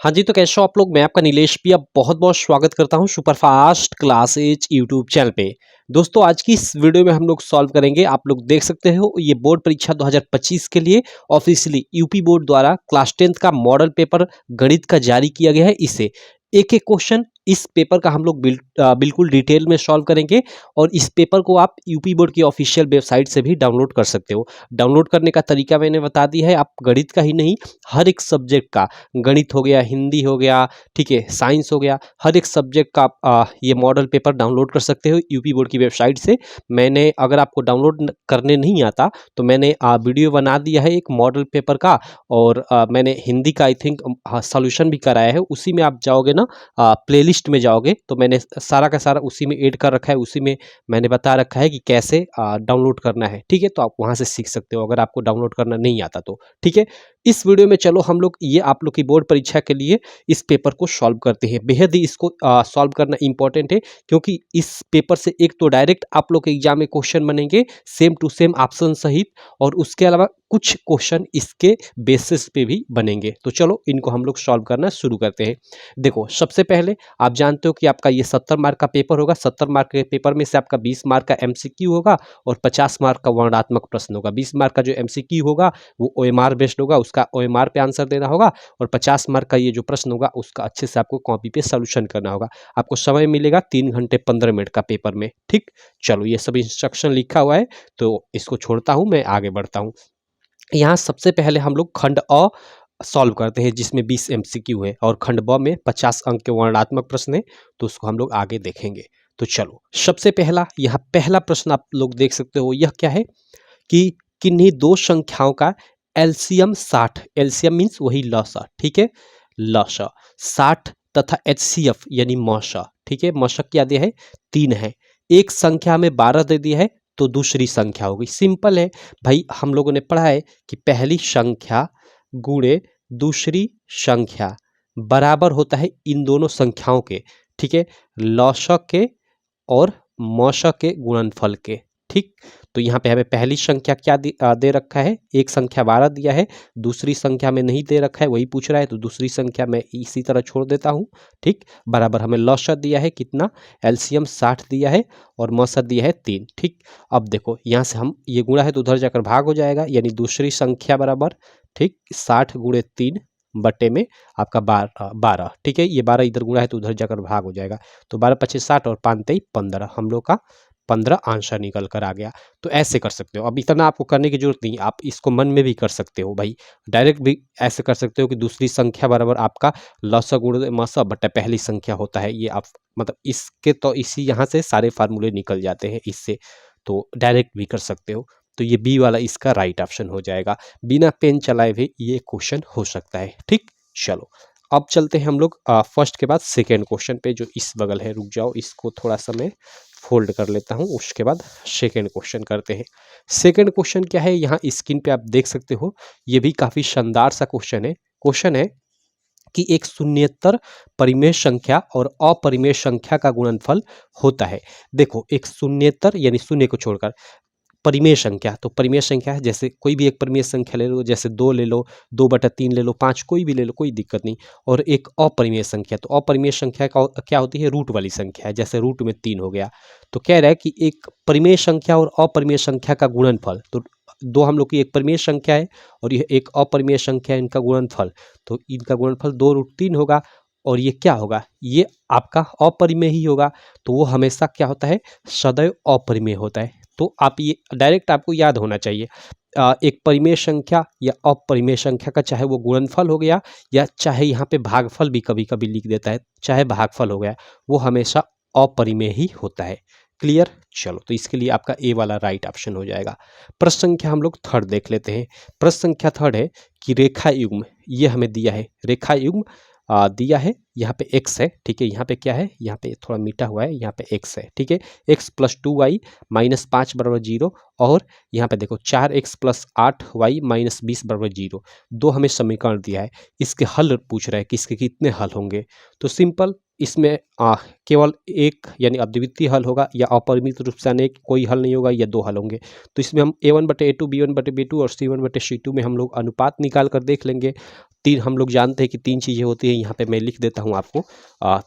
हाँ जी, तो कैसे हो आप लोग? मैं आपका नीलेश भैया बहुत-बहुत स्वागत करता हूँ सुपरफास्ट क्लासेज यूट्यूब चैनल पे। दोस्तों आज की इस वीडियो में हम लोग सॉल्व करेंगे, आप लोग देख सकते हो ये बोर्ड परीक्षा 2025 के लिए ऑफिशियली यूपी बोर्ड द्वारा क्लास 10th का मॉडल पेपर गणित का जारी किया गया है। इसे एक-एक क्वेश्चन इस पेपर का हम लोग बिल्कुल डिटेल में सॉल्व करेंगे और इस पेपर को आप यूपी बोर्ड की ऑफिशियल वेबसाइट से भी डाउनलोड कर सकते हो। डाउनलोड करने का तरीका मैंने बता दिया है, आप गणित का ही नहीं हर एक सब्जेक्ट का, गणित हो गया, हिंदी हो गया, ठीक है, साइंस हो गया, हर एक सब्जेक्ट का आप ये मॉडल पेपर डाउनलोड कर सकते हो यूपी बोर्ड की वेबसाइट से। मैंने अगर आपको डाउनलोड करने नहीं आता तो मैंने वीडियो बना दिया है एक मॉडल पेपर का और मैंने हिंदी का आई थिंक सॉल्यूशन भी कराया है। उसी में आप जाओगे ना, प्लेलिस्ट में जाओगे तो मैंने सारा का सारा उसी में ऐड कर रखा है, उसी में मैंने बता रखा है कि कैसे डाउनलोड करना है, ठीक है। तो आप वहाँ से सीख सकते हो अगर आपको डाउनलोड करना नहीं आता तो, ठीक है। इस वीडियो में चलो हम लोग ये आप लोग की बोर्ड परीक्षा के लिए इस पेपर को सॉल्व करते हैं। बेहद ही इसको सॉल्व करना इंपॉर्टेंट है क्योंकि इस पेपर से एक तो डायरेक्ट आप लोग के एग्जाम में क्वेश्चन बनेंगे सेम टू सेम ऑप्शन सहित, और उसके अलावा कुछ क्वेश्चन इसके बेसिस पे भी बनेंगे। तो चलो इनको हम लोग सॉल्व करना शुरू करते हैं। देखो सबसे पहले आप जानते हो कि आपका ये 70 मार्क का पेपर होगा। 70 मार्क के पेपर में से आपका 20 मार्क का एमसीक्यू होगा और 50 मार्क का वर्णनात्मक प्रश्न होगा। 20 मार्क का जो एमसीक्यू होगा वो ओएमआर बेस्ड होगा, उसका ओएमआर पे आंसर देना होगा, और 50 मार्क का ये जो प्रश्न होगा उसका अच्छे से आपको कॉपी पे सॉल्यूशन करना होगा। आपको समय मिलेगा 3 घंटे 15 मिनट का पेपर में, ठीक। चलो ये सब इंस्ट्रक्शन लिखा हुआ है तो इसको छोड़ता हूँ, मैं आगे बढ़ता हूँ। यहाँ सबसे पहले हम लोग खंड अ सॉल्व करते हैं जिसमें 20 एमसीक्यू है और खंड ब में 50 अंक के वर्णनात्मक प्रश्न है, तो उसको हम लोग आगे देखेंगे। तो चलो सबसे पहला यहाँ पहला प्रश्न आप लोग देख सकते हो, यह क्या है कि किन्हीं दो संख्याओं का एलसीएम 60, एलसीएम मीन्स वही लसा, ठीक है, लसा 60 तथा एचसीएफ यानी मौसा, ठीक है, मौसा क्या दिया है 3 है। एक संख्या में 12 दे दिया है तो दूसरी संख्या होगी। सिंपल है भाई, हम लोगों ने पढ़ा है कि पहली संख्या गुणे दूसरी संख्या बराबर होता है इन दोनों संख्याओं के, ठीक है, लौसक के और मौसक के गुणनफल के, ठीक। तो यहाँ पे हमें पहली संख्या क्या दे रखा है, एक संख्या 12 दिया है, दूसरी संख्या में नहीं दे रखा है, वही पूछ रहा है, तो दूसरी संख्या मैं इसी तरह छोड़ देता हूँ, ठीक। बराबर हमें लौसक दिया है कितना, एलसीएम 60 दिया है और मौसक दिया है 3, ठीक। अब देखो यहाँ से हम ये गुणा है तो उधर जाकर भाग हो जाएगा, यानी दूसरी संख्या बराबर, ठीक, 60 गुणे 3 बटे में आपका 12, ठीक है, ये 12 इधर गुणा है तो उधर जाकर भाग हो जाएगा, तो 12 पच्चीस 60 और 5 तेई 15, हम लोग का 15 आंसर निकल कर आ गया। तो ऐसे कर सकते हो, अब इतना आपको करने की जरूरत नहीं, आप इसको मन में भी कर सकते हो भाई, डायरेक्ट भी ऐसे कर सकते हो कि दूसरी संख्या बराबर आपका लसा गुणे मसा बटा पहली संख्या होता है, ये आप मतलब इसके तो इसी यहाँ से सारे फार्मूले निकल जाते हैं इससे, तो डायरेक्ट भी कर सकते हो। तो ये बी वाला इसका राइट ऑप्शन हो जाएगा, बिना पेन चलाए भी ये क्वेश्चन हो सकता है, ठीक। चलो अब चलते हैं हम लोग फर्स्ट के बाद सेकेंड क्वेश्चन पे जो इस बगल है, रुक जाओ इसको थोड़ा सा मैं फोल्ड कर लेता हूँ, उसके बाद सेकेंड क्वेश्चन करते हैं। सेकेंड क्वेश्चन क्या है, यहाँ स्क्रीन पे आप देख सकते हो, ये भी काफी शानदार सा क्वेश्चन है। क्वेश्चन है कि एक शून्येतर परिमेय संख्या और अपरिमेय संख्या का गुणनफल होता है। देखो एक शून्येतर यानी शून्य को छोड़कर परिमेय संख्या, तो परिमेय संख्या है जैसे कोई भी एक परिमेय संख्या ले लो, जैसे 2 ले लो, 2/3 ले लो, 5 कोई भी ले लो, कोई दिक्कत नहीं। और एक अपरिमेय संख्या, तो अपरिमेय संख्या का क्या होती है, रूट वाली संख्या है, जैसे रूट में 3 हो गया। तो कह रहा है कि एक परिमेय संख्या और अपरिमेय संख्या का गुणनफल, तो दो हम लोग की एक परिमेय संख्या है और यह एक अपरिमेय संख्या है, इनका गुणनफल, तो इनका गुणनफल 2√3 होगा और ये क्या होगा, ये आपका अपरिमेय ही होगा। तो वो हमेशा क्या होता है, सदैव अपरिमेय होता है। तो आप ये डायरेक्ट आपको याद होना चाहिए, एक परिमेय संख्या या अपरिमेय संख्या का चाहे वो गुणनफल हो गया या चाहे यहाँ पे भागफल भी कभी कभी लिख देता है, चाहे भागफल हो गया, वो हमेशा अपरिमेय ही होता है। क्लियर। चलो तो इसके लिए आपका ए वाला राइट ऑप्शन हो जाएगा। प्रश्न संख्या हम लोग थर्ड देख लेते हैं। प्रश्न संख्या थर्ड है कि रेखा युग्म, ये हमें दिया है रेखा युग्म दिया है, यहाँ पे x है, ठीक है, यहाँ पे क्या है, यहाँ पे थोड़ा मीठा हुआ है, यहाँ पे x है, ठीक है, x + 2y - 5 = 0, और यहाँ पे देखो 4x + 8y - 20 = 0। दो हमें समीकरण दिया है, इसके हल पूछ रहा है कि इसके कितने हल होंगे। तो सिंपल इसमें केवल एक यानी अद्वितीय हल होगा या अपरिमित रूप से अनेक, कोई हल नहीं होगा, या दो हल होंगे। तो इसमें हम a1/a2 b1/b2 और c1/c2 में हम लोग अनुपात निकाल कर देख लेंगे। तीन हम लोग जानते हैं कि तीन चीज़ें होती हैं, यहाँ पे मैं लिख देता हूँ आपको,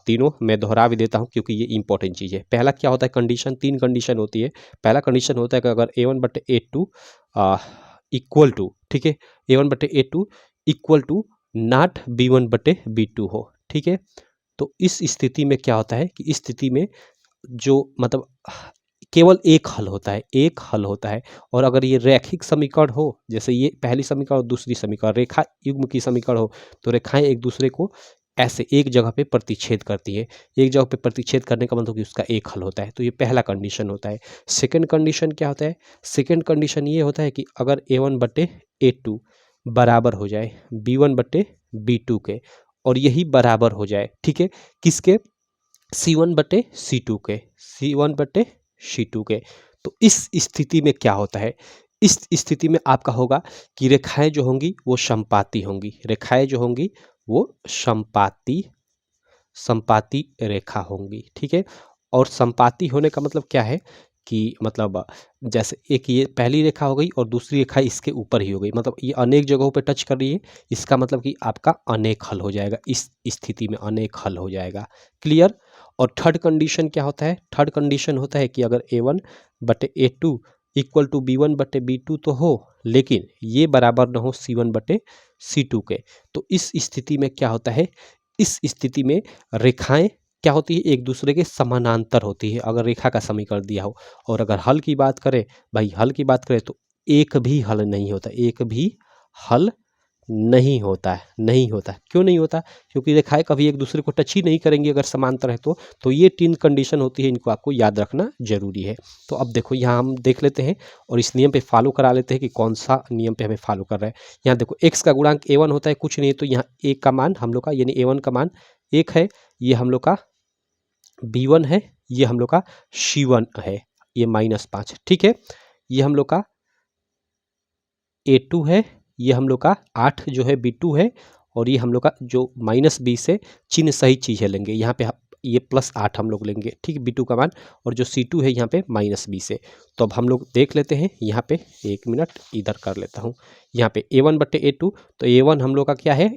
तीनों मैं दोहरा भी देता हूँ क्योंकि ये इंपॉर्टेंट चीज़ है। पहला क्या होता है कंडीशन, तीन कंडीशन होती है। पहला कंडीशन होता है कि अगर A1/A2 इक्वल टू, ठीक है, A1/A2 equal to not B1/B2 हो, ठीक है। तो इस स्थिति में क्या होता है कि इस स्थिति में जो मतलब केवल एक हल होता है, एक हल होता है। और अगर ये रैखिक समीकरण हो, जैसे ये पहली समीकरण और दूसरी समीकरण रेखा युग्म की समीकरण हो, तो रेखाएं एक दूसरे को ऐसे एक जगह पे प्रतिच्छेद करती है। एक जगह पे प्रतिच्छेद करने का मतलब कि उसका एक हल होता है। तो ये पहला कंडीशन होता है। सेकंड कंडीशन क्या होता है? सेकंड कंडीशन ये होता है कि अगर A1/A2 बराबर हो जाए B1/B2 के, और यही बराबर हो जाए, ठीक है, किसके? C1/C2 के, C1/C2 के। तो इस स्थिति में क्या होता है? इस स्थिति में आपका होगा कि रेखाएं जो होंगी वो समपाती होंगी, रेखाएं जो होंगी वो समपाती रेखा होंगी, ठीक है। और समपाती होने का मतलब क्या है कि मतलब जैसे एक ये पहली रेखा हो गई और दूसरी रेखा इसके ऊपर ही हो गई, मतलब ये अनेक जगहों पे टच कर रही है, इसका मतलब कि आपका अनेक हल हो जाएगा, इस स्थिति में अनेक हल हो जाएगा। क्लियर? और थर्ड कंडीशन क्या होता है? थर्ड कंडीशन होता है कि अगर A1/A2 इक्वल टू B1/B2 तो हो, लेकिन ये बराबर ना हो C1/C2 के। तो इस स्थिति में क्या होता है? इस स्थिति में रेखाएं क्या होती है? एक दूसरे के समानांतर होती है, अगर रेखा का समीकरण दिया हो। और अगर हल की बात करें, भाई हल की बात करें, तो एक भी हल नहीं होता, एक भी हल नहीं होता है, नहीं होता। क्यों नहीं होता? क्योंकि रेखाएं कभी एक दूसरे को टच ही नहीं करेंगी अगर समांतर है तो ये तीन कंडीशन होती है, इनको आपको याद रखना जरूरी है। तो अब देखो यहाँ हम देख लेते हैं और इस नियम पे फॉलो करा लेते हैं कि कौन सा नियम पे हमें फॉलो कर रहा है। यहाँ देखो x का गुणांक A1 होता है, कुछ नहीं है, तो यहाँ a का मान हम लोग का यानी A1 का मान 1 है, ये हम लोग का B1 है, ये हम लोग का C1 है, ये -5, ठीक है। ये हम लोग का A2 है, ये हम लोग का 8 जो है B2 है, और ये हम लोग का जो -B से चिन्ह सही चीज़ें लेंगे, यहाँ पे ये +8 हम लोग लेंगे, ठीक, B2 का मान, और जो C2 है यहाँ पे -B से। तो अब हम लोग देख लेते हैं यहाँ पे, 1 मिनट इधर कर लेता हूँ। यहाँ पे A1/A2, तो A1 हम लोग का क्या है?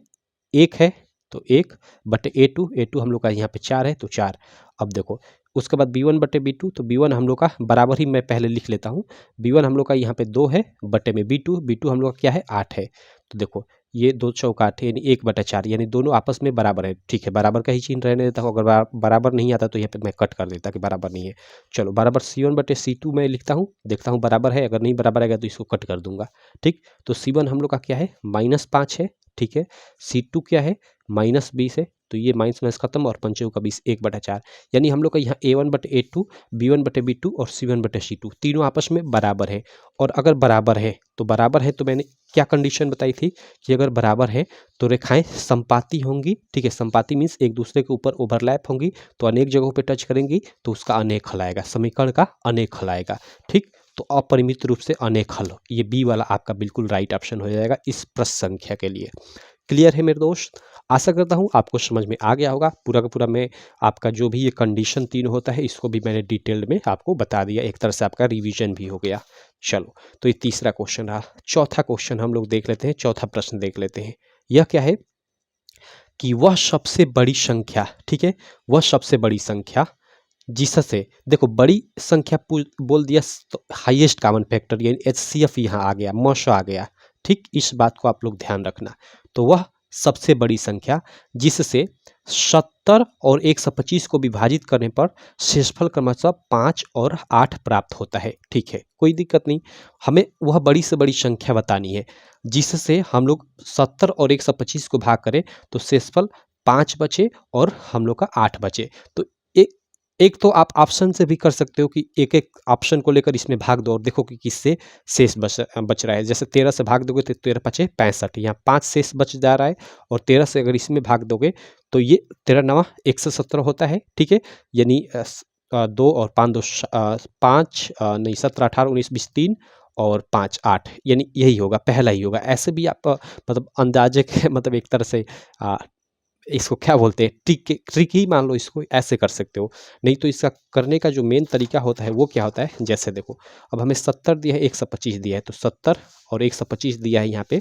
1 है, तो 1/A2 हम लोग का यहाँ पे 4 है, तो 4। अब देखो उसके बाद B1/B2, तो B1 हम लोग का बराबर ही मैं पहले लिख लेता हूँ। B1 हम लोग का यहाँ पे 2 है, बटे में B2 हम लोग का क्या है? 8 है। तो देखो ये 2 चौका 8 है, यानी 1/4, यानी दोनों आपस में बराबर है, ठीक है। बराबर का ही चिन्ह रहने देता हूँ, अगर बराबर नहीं आता तो यहाँ पे मैं कट कर देता कि बराबर नहीं है। चलो बराबर C1/C2 मैं लिखता हूँ, देखता हूँ बराबर है, अगर नहीं बराबर आएगा तो इसको कट कर दूंगा, ठीक। तो C1 हम लोग का क्या है? -5 है, ठीक है। C2 क्या है? -20 है, तो ये माइनस खत्म, और 5 का 20, 1/4, यानी हम लोग का यहाँ A1/A2, B1/B2 और C1/C2 तीनों आपस में बराबर है। और अगर बराबर है तो मैंने क्या कंडीशन बताई थी कि अगर बराबर है तो रेखाएं संपाती होंगी, ठीक है। संपाती मीन्स एक दूसरे के ऊपर ओवरलैप होंगी, तो अनेक जगहों पे टच करेंगी, तो उसका अनेक हल आएगा, समीकरण का अनेक हल आएगा, ठीक। तो अपरिमित रूप से अनेक हल, ये बी वाला आपका बिल्कुल राइट ऑप्शन हो जाएगा इस प्रश्न संख्या के लिए। क्लियर है मेरे दोस्त? आशा करता हूँ आपको समझ में आ गया होगा। पूरा का पूरा मैं आपका जो भी ये कंडीशन 3 होता है इसको भी मैंने डिटेल्ड में आपको बता दिया, एक तरह से आपका रिवीजन भी हो गया। चलो तो ये तीसरा क्वेश्चन रहा। चौथा क्वेश्चन हम लोग देख लेते हैं, चौथा प्रश्न देख लेते हैं। यह क्या है कि वह सबसे बड़ी संख्या, ठीक है, वह सबसे बड़ी संख्या जिससे, देखो बड़ी संख्या बोल दिया तो हाईएस्ट कॉमन फैक्टर यानी HCF यहाँ आ गया, मश आ गया, ठीक। इस बात को आप लोग ध्यान रखना। तो वह सबसे बड़ी संख्या जिससे 70 और 125 को विभाजित करने पर शेषफल क्रमशः 5 और 8 प्राप्त होता है, ठीक है, कोई दिक्कत नहीं। हमें वह बड़ी से बड़ी संख्या बतानी है जिससे हम लोग 70 और 125 को भाग करें तो शेषफल 5 बचे और हम लोग का 8 बचे। तो एक तो आप ऑप्शन से भी कर सकते हो कि एक एक ऑप्शन को लेकर इसमें भाग दो और देखो कि किससे शेष बच रहा है। जैसे 13 से भाग दोगे तो 13 5 65, यहाँ 5 शेष बच जा रहा है, और 13 से अगर इसमें भाग दोगे तो ये 13 9 117 होता है, ठीक है। यानी 2 और 5 2 5 नहीं 17 18 19 20 3 और 5 8, यानी यही होगा, पहला ही होगा। ऐसे भी आप मतलब अंदाजे के मतलब एक तरह से इसको क्या बोलते हैं, ट्रिक ही मान लो, इसको ऐसे कर सकते हो। नहीं तो इसका करने का जो मेन तरीका होता है वो क्या होता है, जैसे देखो अब हमें 70 दिया है, 125 दिया है, तो 70 और 125 दिया है यहाँ पे,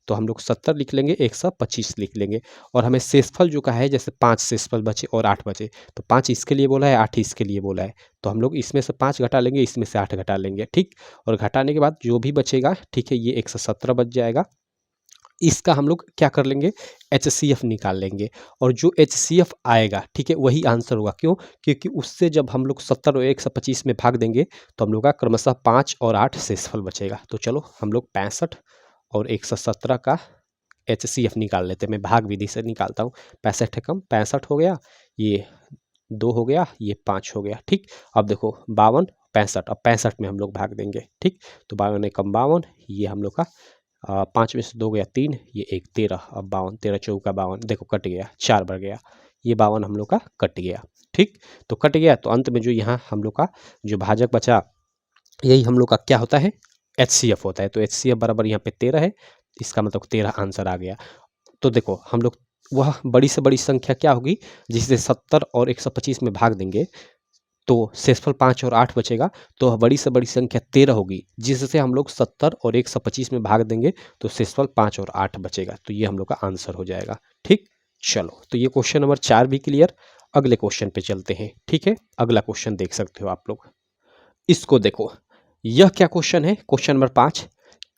तो हम लोग 70 लिख लेंगे, 125 लिख लेंगे। और हमें शेषफल जो का है, जैसे 5 शेषफल बचे और 8 बचे, तो 5 इसके लिए बोला है, 8 इसके लिए बोला है, तो हम लोग इसमें से 5 घटा लेंगे, इसमें से 8 घटा लेंगे, ठीक। और घटाने के बाद जो भी बचेगा, ठीक है, ये 117 बच जाएगा। इसका हम लोग क्या कर लेंगे, HCF निकाल लेंगे, और जो HCF आएगा, ठीक है, वही आंसर होगा। क्यों? क्योंकि उससे जब हम लोग 70 और 125 में भाग देंगे तो हम लोग का क्रमशः 5 और 8 शेषफल बचेगा। तो चलो हम लोग 65 और 117 का HCF निकाल लेते हैं। मैं भाग विधि से निकालता हूँ। 65 कम 65 हो गया, ये 2 हो गया, ये 5 हो गया, ठीक। अब देखो 52 65, अब 65 में हम लोग भाग देंगे, ठीक। तो 52 कम 52, ये हम लोग का 5 में से 2 गया 3, ये 1 13, अब 52 13 चौका 52, देखो कट गया, 4 बढ़ गया, ये 52 हम लोग का कट गया, ठीक। तो कट गया, तो अंत में जो यहाँ हम लोग का जो भाजक बचा, यही हम लोग का क्या होता है, HCF होता है। तो HCF बराबर यहाँ पे 13 है, इसका मतलब 13 आंसर आ गया। तो देखो हम लोग वह बड़ी से बड़ी संख्या क्या होगी जिसे 70 और 125 में भाग देंगे तो शेषफल 5 और 8 बचेगा, तो वह बड़ी से बड़ी संख्या 13 होगी, जिससे हम लोग 70 और 125 में भाग देंगे तो शेषफल 5 और 8 बचेगा। तो ये हम लोग का आंसर हो जाएगा, ठीक। चलो, तो ये क्वेश्चन नंबर 4 भी क्लियर। अगले क्वेश्चन पे चलते हैं, ठीक है। अगला क्वेश्चन देख सकते हो आप लोग, इसको देखो। यह क्या क्वेश्चन है, क्वेश्चन नंबर 5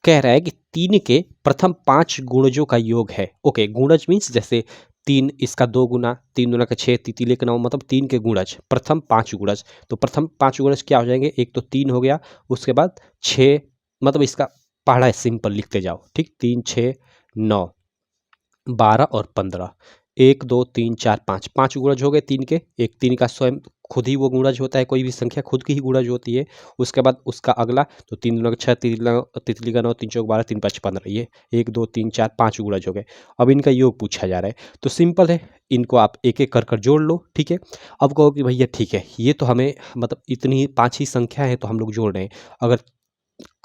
कह रहा है कि 3 के प्रथम 5 गुणजों का योग है। ओके, गुणज मीन्स जैसे 3 इसका 2 गुना, 3 दूना का 6, तितीले का 9, मतलब 3 के गुणज, प्रथम 5 गुणज। तो प्रथम 5 गुणज क्या हो जाएंगे, एक तो 3 हो गया, उसके बाद 6, मतलब इसका पढ़ा है सिंपल लिखते जाओ, ठीक। 3 6 9 12 और 15, 1 2 3 4 5, 5 गुणज हो गए 3 के। एक 3 का स्वयं खुद ही वो गुणज होता है, कोई भी संख्या खुद की ही गुणज होती है। उसके बाद उसका अगला, तो 3 दूना का 6, तितली का 9, 3 चौक 12, 3 5 15, ये 1 2 3 4 5 गुणज हो गए। अब इनका योग पूछा जा रहा है, तो सिंपल है, इनको आप एक एक कर जोड़ लो, ठीक है। अब कहो कि भैया ठीक है, ये तो हमें मतलब इतनी 5 ही संख्या है तो हम लोग जोड़ रहे हैं। अगर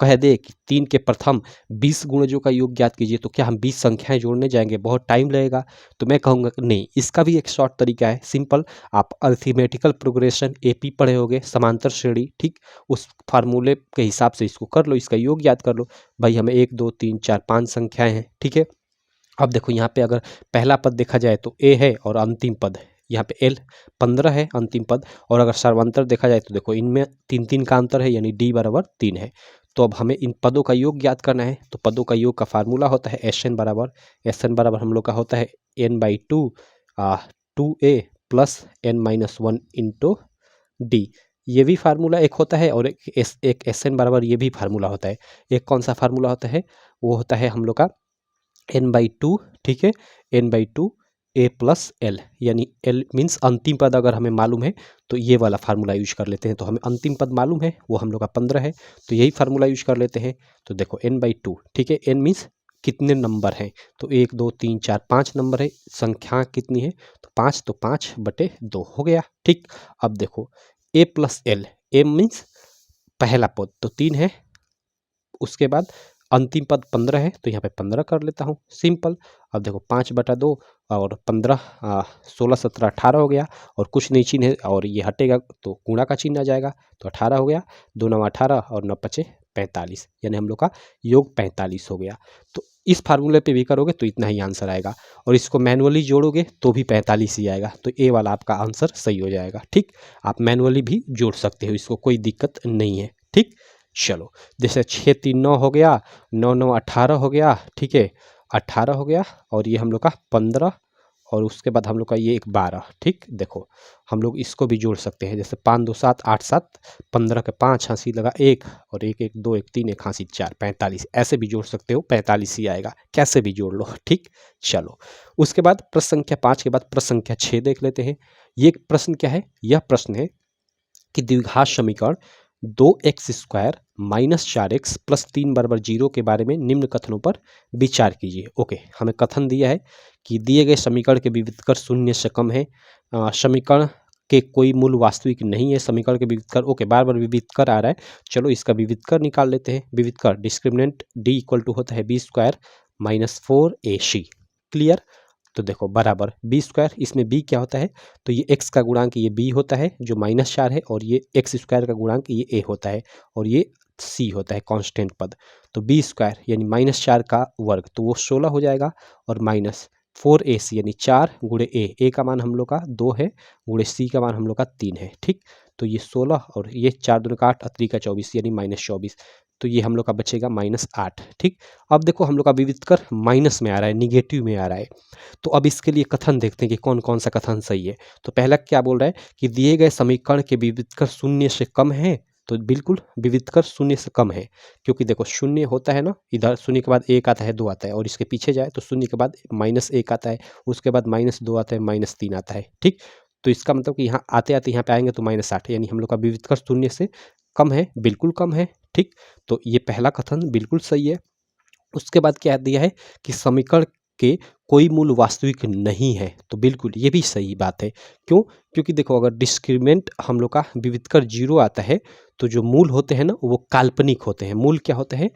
कह दे कि 3 के प्रथम 20 गुणजों का योग ज्ञात कीजिए, तो क्या हम 20 संख्याएं जोड़ने जाएंगे, बहुत टाइम लगेगा। तो मैं कहूँगा कि नहीं, इसका भी एक शॉर्ट तरीका है, सिंपल। आप अरिथमेटिकल प्रोग्रेशन AP पढ़े होगे, समांतर श्रेणी, ठीक। उस फार्मूले के हिसाब से इसको कर लो, इसका योग याद कर लो। भाई हमें 1 2 3 4 5 संख्याएं हैं, ठीक है। अब देखो यहाँ पे अगर पहला पद देखा जाए तो A है, और अंतिम पद यहाँ पे L 15 है अंतिम पद। और अगर सर्वांतर देखा जाए तो देखो इनमें 3 3 का अंतर है, यानी D बराबर 3 है। तो अब हमें इन पदों का योग ज्ञात करना है। तो पदों का योग का फार्मूला होता है SN बराबर हम लोग का होता है N/2 2A plus N-1 into D। ये भी फार्मूला एक होता है, और एक SN बराबर ये भी फार्मूला होता है। एक कौन सा फार्मूला होता है, वो होता है हम लोग का N/2, ठीक है, N/2 A प्लस L, यानी L मीन्स अंतिम पद अगर हमें मालूम है तो ये वाला फार्मूला यूज कर लेते हैं। तो हमें अंतिम पद मालूम है, वो हम लोग का 15 है, तो यही फार्मूला यूज कर लेते हैं। तो देखो N/2, ठीक है, N मीन्स कितने नंबर हैं, तो 1 2 3 4 5 नंबर है। संख्या कितनी है, तो 5, तो 5/2 हो गया, ठीक। अब देखो A plus L, A means पहला पद तो 3 है, उसके बाद अंतिम पद 15 है, तो यहाँ पे 15 कर लेता हूँ, सिंपल। अब देखो 5/2 और 15, 16 17 18 हो गया, और कुछ नहीं चिन्ह है और ये हटेगा तो गुणा का चिन्ह आ जाएगा, तो 18 हो गया, 2 9 18 और 9 5 45, यानी हम लोग का योग 45 हो गया। तो इस फार्मूले पे भी करोगे तो इतना ही आंसर आएगा, और इसको मैनुअली जोड़ोगे तो भी 45 ही आएगा। तो ए वाला आपका आंसर सही हो जाएगा, ठीक। आप मैनुअली भी जोड़ सकते हो, इसको कोई दिक्कत नहीं है, ठीक। चलो, जैसे 6 3 9 हो गया, 9 9 18 हो गया, ठीक है, 18 हो गया, और ये हम लोग का 15, और उसके बाद हम लोग का ये एक 12, ठीक। देखो हम लोग इसको भी जोड़ सकते हैं, जैसे 5 2 7 8 7, 15 के 5 हाँसी लगा 1, और 1 1 2 1 3 1 हाँसी 4, 45, ऐसे भी जोड़ सकते हो, 45 ही आएगा, कैसे भी जोड़ लो, ठीक। चलो, उसके बाद प्रश्न संख्या 5 के बाद प्रश्न संख्या 6 देख लेते हैं। ये प्रश्न क्या है, यह प्रश्न है कि द्विघात समीकरण 2x² माइनस 4x प्लस 3 बराबर 0 के बारे में निम्न कथनों पर विचार कीजिए। ओके, हमें कथन दिया है कि दिए गए समीकरण के विविधकर 0 से कम है, समीकरण के कोई मूल वास्तविक नहीं है, समीकरण के विविधकर, ओके, बार बार विविधकर आ रहा है, चलो इसका विविधकर निकाल लेते हैं। विविधकर डिस्क्रिमिनेंट D इक्वल टू होता है B² माइनस 4AC, क्लियर। तो देखो बराबर B², इसमें B क्या होता है, तो ये x का गुणांक ये B होता है जो -4 है, और ये x² का गुणांक ये A होता है, और ये सी होता है कांस्टेंट पद। तो बी स्क्वायर यानी -4 का वर्ग तो वो 16 हो जाएगा, और -4ac यानी 4 गुणे ए का मान हम लोग का 2 है, गुणे सी का मान हम लोग का 3 है। ठीक, तो ये 16 और ये 4 दूनी का 8 और 3 का 24 यानी -24, तो ये हम लोग का बचेगा -8। ठीक, अब देखो हम लोग का विविध कर माइनस में आ रहा है, निगेटिव में आ रहा है। तो अब इसके लिए कथन देखते हैं कि कौन कौन सा कथन सही है। तो पहला क्या बोल रहा है कि दिए गए समीकरण के विविध कर शून्य से कम है, तो बिल्कुल विविध कर शून्य से कम है, क्योंकि देखो शून्य होता है ना, इधर शून्य के बाद 1 आता है, 2 आता है, और इसके पीछे जाए तो शून्य के बाद -1 आता है, उसके बाद -2 आता है, -3 आता है। ठीक, तो इसका मतलब कि यहाँ आते आते यहाँ पे आएंगे तो -8, यानी हम लोग का विविध कर शून्य से कम है, बिल्कुल कम है। ठीक, तो ये पहला कथन बिल्कुल सही है। उसके बाद क्या दिया है कि समीकरण के कोई मूल वास्तविक नहीं है, तो बिल्कुल ये भी सही बात है। क्यों? क्योंकि देखो अगर डिस्क्रिमिनेंट हम लोग का विविधकर 0 आता है तो जो मूल होते हैं ना वो काल्पनिक होते हैं। मूल क्या होते हैं?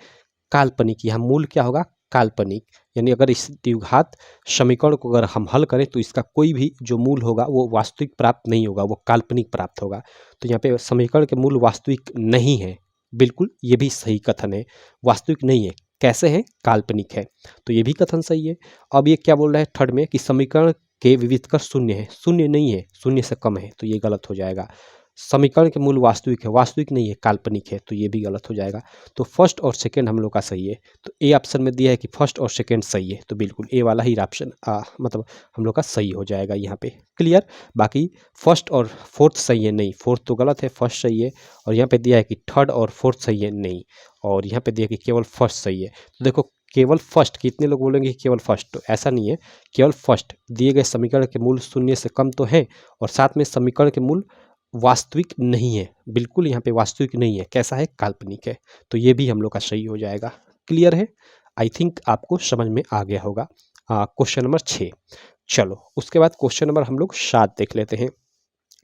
काल्पनिक। यहाँ मूल क्या होगा? काल्पनिक। यानी अगर इस द्विघात समीकरण को अगर हम हल करें तो इसका कोई भी जो मूल होगा वो वास्तविक प्राप्त नहीं होगा, वो काल्पनिक प्राप्त होगा। तो यहाँ पे समीकरण के मूल वास्तविक नहीं है, बिल्कुल ये भी सही कथन है। वास्तविक नहीं है, कैसे है? काल्पनिक है, तो ये भी कथन सही है। अब ये क्या बोल रहा है थर्ड में कि समीकरण के विविध कर शून्य है, शून्य नहीं है, शून्य से कम है, तो ये गलत हो जाएगा। समीकरण के मूल वास्तविक है, वास्तविक नहीं है, काल्पनिक है, तो ये भी गलत हो जाएगा। तो फर्स्ट और सेकंड हम लोग का सही है। तो ए ऑप्शन में दिया है कि फर्स्ट और सेकंड सही है, तो बिल्कुल ए वाला ही ऑप्शन मतलब हम लोग का सही हो जाएगा यहाँ पे। क्लियर? बाकी फर्स्ट और फोर्थ सही है नहीं, फोर्थ तो गलत है, फर्स्ट सही है। और यहाँ पे दिया है कि थर्ड और फोर्थ सही है नहीं, और यहाँ पे दिया कि केवल फर्स्ट सही है। तो देखो केवल फर्स्ट, कितने लोग बोलेंगे कि केवल फर्स्ट, तो ऐसा नहीं है। केवल फर्स्ट दिए गए समीकरण के मूल शून्य से कम तो है, और साथ में समीकरण के मूल वास्तविक नहीं है, बिल्कुल यहाँ पे वास्तविक नहीं है, कैसा है? काल्पनिक है। तो ये भी हम लोग का सही हो जाएगा। क्लियर है? आई थिंक आपको समझ में आ गया होगा। Question number 6। चलो उसके बाद क्वेश्चन नंबर हम लोग 7 देख लेते हैं।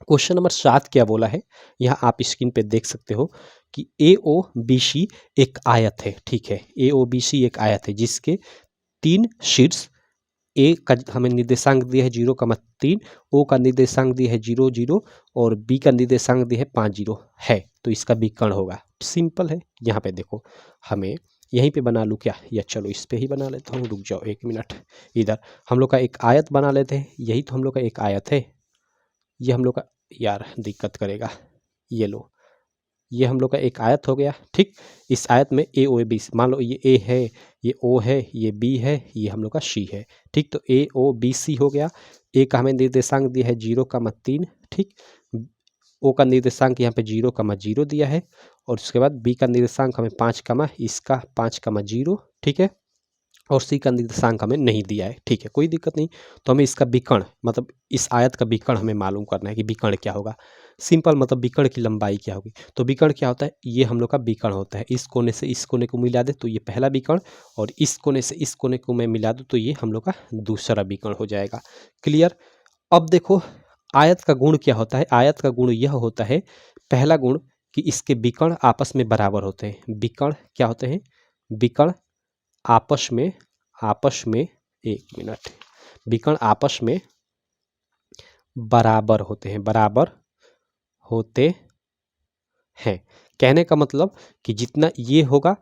क्वेश्चन नंबर 7 क्या बोला है, यहाँ आप स्क्रीन पे देख सकते हो कि AOBC एक आयत है। ठीक है, AOBC एक आयत है जिसके 3 शीट्स, ए का हमें निर्देशांक दिया है 0,3, ओ का निर्देशांक दिया है 0, 0, और बी का निर्देशांक दिया है 5, 0 है। तो इसका विकर्ण होगा। सिंपल है। यहाँ पे देखो हमें यहीं पे बना लूँ क्या, या चलो इस पे ही बना लेता हूँ, रुक जाओ 1 मिनट। इधर हम लोग का एक आयत बना लेते हैं, यही तो हम लोग का एक आयत है। ये हम लोग का, यार दिक्कत करेगा, ये लो, ये हम लोग का एक आयत हो गया। ठीक, इस आयत में ए ओ बी, मान लो ये ए है, ये ओ है, ये बी है, ये हम लोग का सी है। ठीक, तो AOBC हो गया। ए का हमें निर्देशांक दिया है 0,3। ठीक, ओ का निर्देशांक यहाँ पे 0,0 दिया है, और उसके बाद बी का निर्देशांक हमें 5, इसका 5,0। ठीक है, और सी का निर्देशांक हमें नहीं दिया है। ठीक है, कोई दिक्कत नहीं। तो हमें इसका विकर्ण, मतलब इस आयत का विकर्ण हमें मालूम करना है कि विकर्ण क्या होगा। सिंपल, मतलब विकर्ण की लंबाई क्या होगी। तो विकर्ण क्या होता है? ये हम लोग का विकर्ण होता है, इस कोने से इस कोने को मिला दे तो ये पहला विकर्ण, और इस कोने से इस कोने को मैं मिला दूँ तो ये हम लोग का दूसरा विकर्ण हो जाएगा। क्लियर? अब देखो आयत का गुण क्या होता है। आयत का गुण यह होता है, पहला गुण कि इसके विकर्ण आपस में बराबर होते हैं। विकर्ण क्या होते हैं? विकर्ण आपस में 1 मिनट, विकर्ण आपस में बराबर होते हैं, बराबर होते हैं। कहने का मतलब कि जितना ये होगा,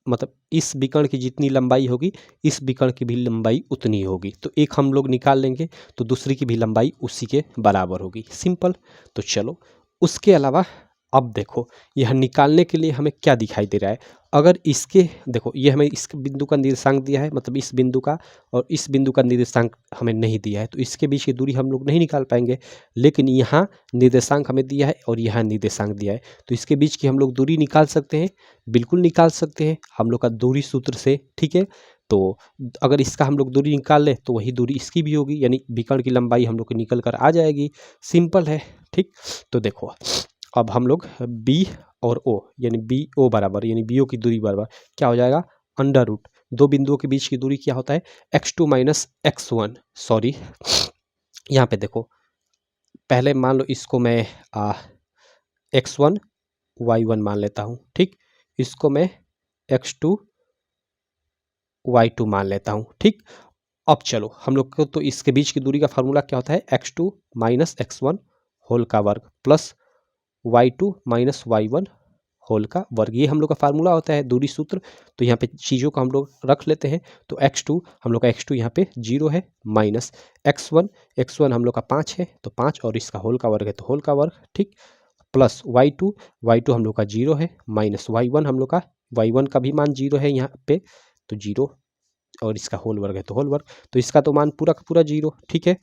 मतलब इस विकर्ण की जितनी लंबाई होगी, इस विकर्ण की भी लंबाई उतनी होगी। तो एक हम लोग निकाल लेंगे तो दूसरी की भी लंबाई उसी के बराबर होगी। सिंपल। तो चलो उसके अलावा अब देखो यह निकालने के लिए हमें क्या दिखाई दे रहा है। अगर इसके, देखो ये हमें इस बिंदु का निर्देशांक दिया है, मतलब इस बिंदु का, और इस बिंदु का निर्देशांक हमें नहीं दिया है, तो इसके बीच की दूरी हम लोग नहीं निकाल पाएंगे। लेकिन यहाँ निर्देशांक हमें दिया है और यहाँ निर्देशांक दिया है, तो इसके बीच की हम लोग दूरी निकाल सकते हैं, बिल्कुल निकाल सकते हैं हम लोग का दूरी सूत्र से। ठीक है, तो अगर इसका हम लोग दूरी निकाल लें तो वही दूरी इसकी भी होगी, यानी विकर्ण की लंबाई हम लोग को निकल कर आ जाएगी। सिंपल है। ठीक, तो देखो अब हम लोग बी और ओ, यानी बी ओ बराबर, यानी बी ओ की दूरी बराबर क्या हो जाएगा? अंडर रूट, दो बिंदुओं के बीच की दूरी क्या होता है? x2 minus x1। सॉरी, यहाँ पे देखो पहले मान लो इसको मैं x1 y1 मान लेता हूँ। ठीक, इसको मैं x2 y2 मान लेता हूँ। ठीक, अब चलो हम लोग को तो इसके बीच की दूरी का फार्मूला क्या होता है? x2 माइनस x1 होल का वर्ग plus y2 minus y1 whole का वर्ग, ये हम लोग का फार्मूला होता है दूरी सूत्र। तो यहाँ पे चीज़ों को हम लोग रख लेते हैं। तो x2 हम लोग का x2 यहाँ पे 0 है, माइनस x1 हम लोग का 5 है तो 5 और इसका होल का वर्ग है तो होल का वर्ग, ठीक, प्लस y2 हम लोग का 0 है, माइनस y1 हम लोग का y1 का भी मान 0 है यहाँ पे तो 0 और इसका होल वर्ग है तो होल वर्ग, तो इसका तो मान पूरा का पूरा 0, ठीक है।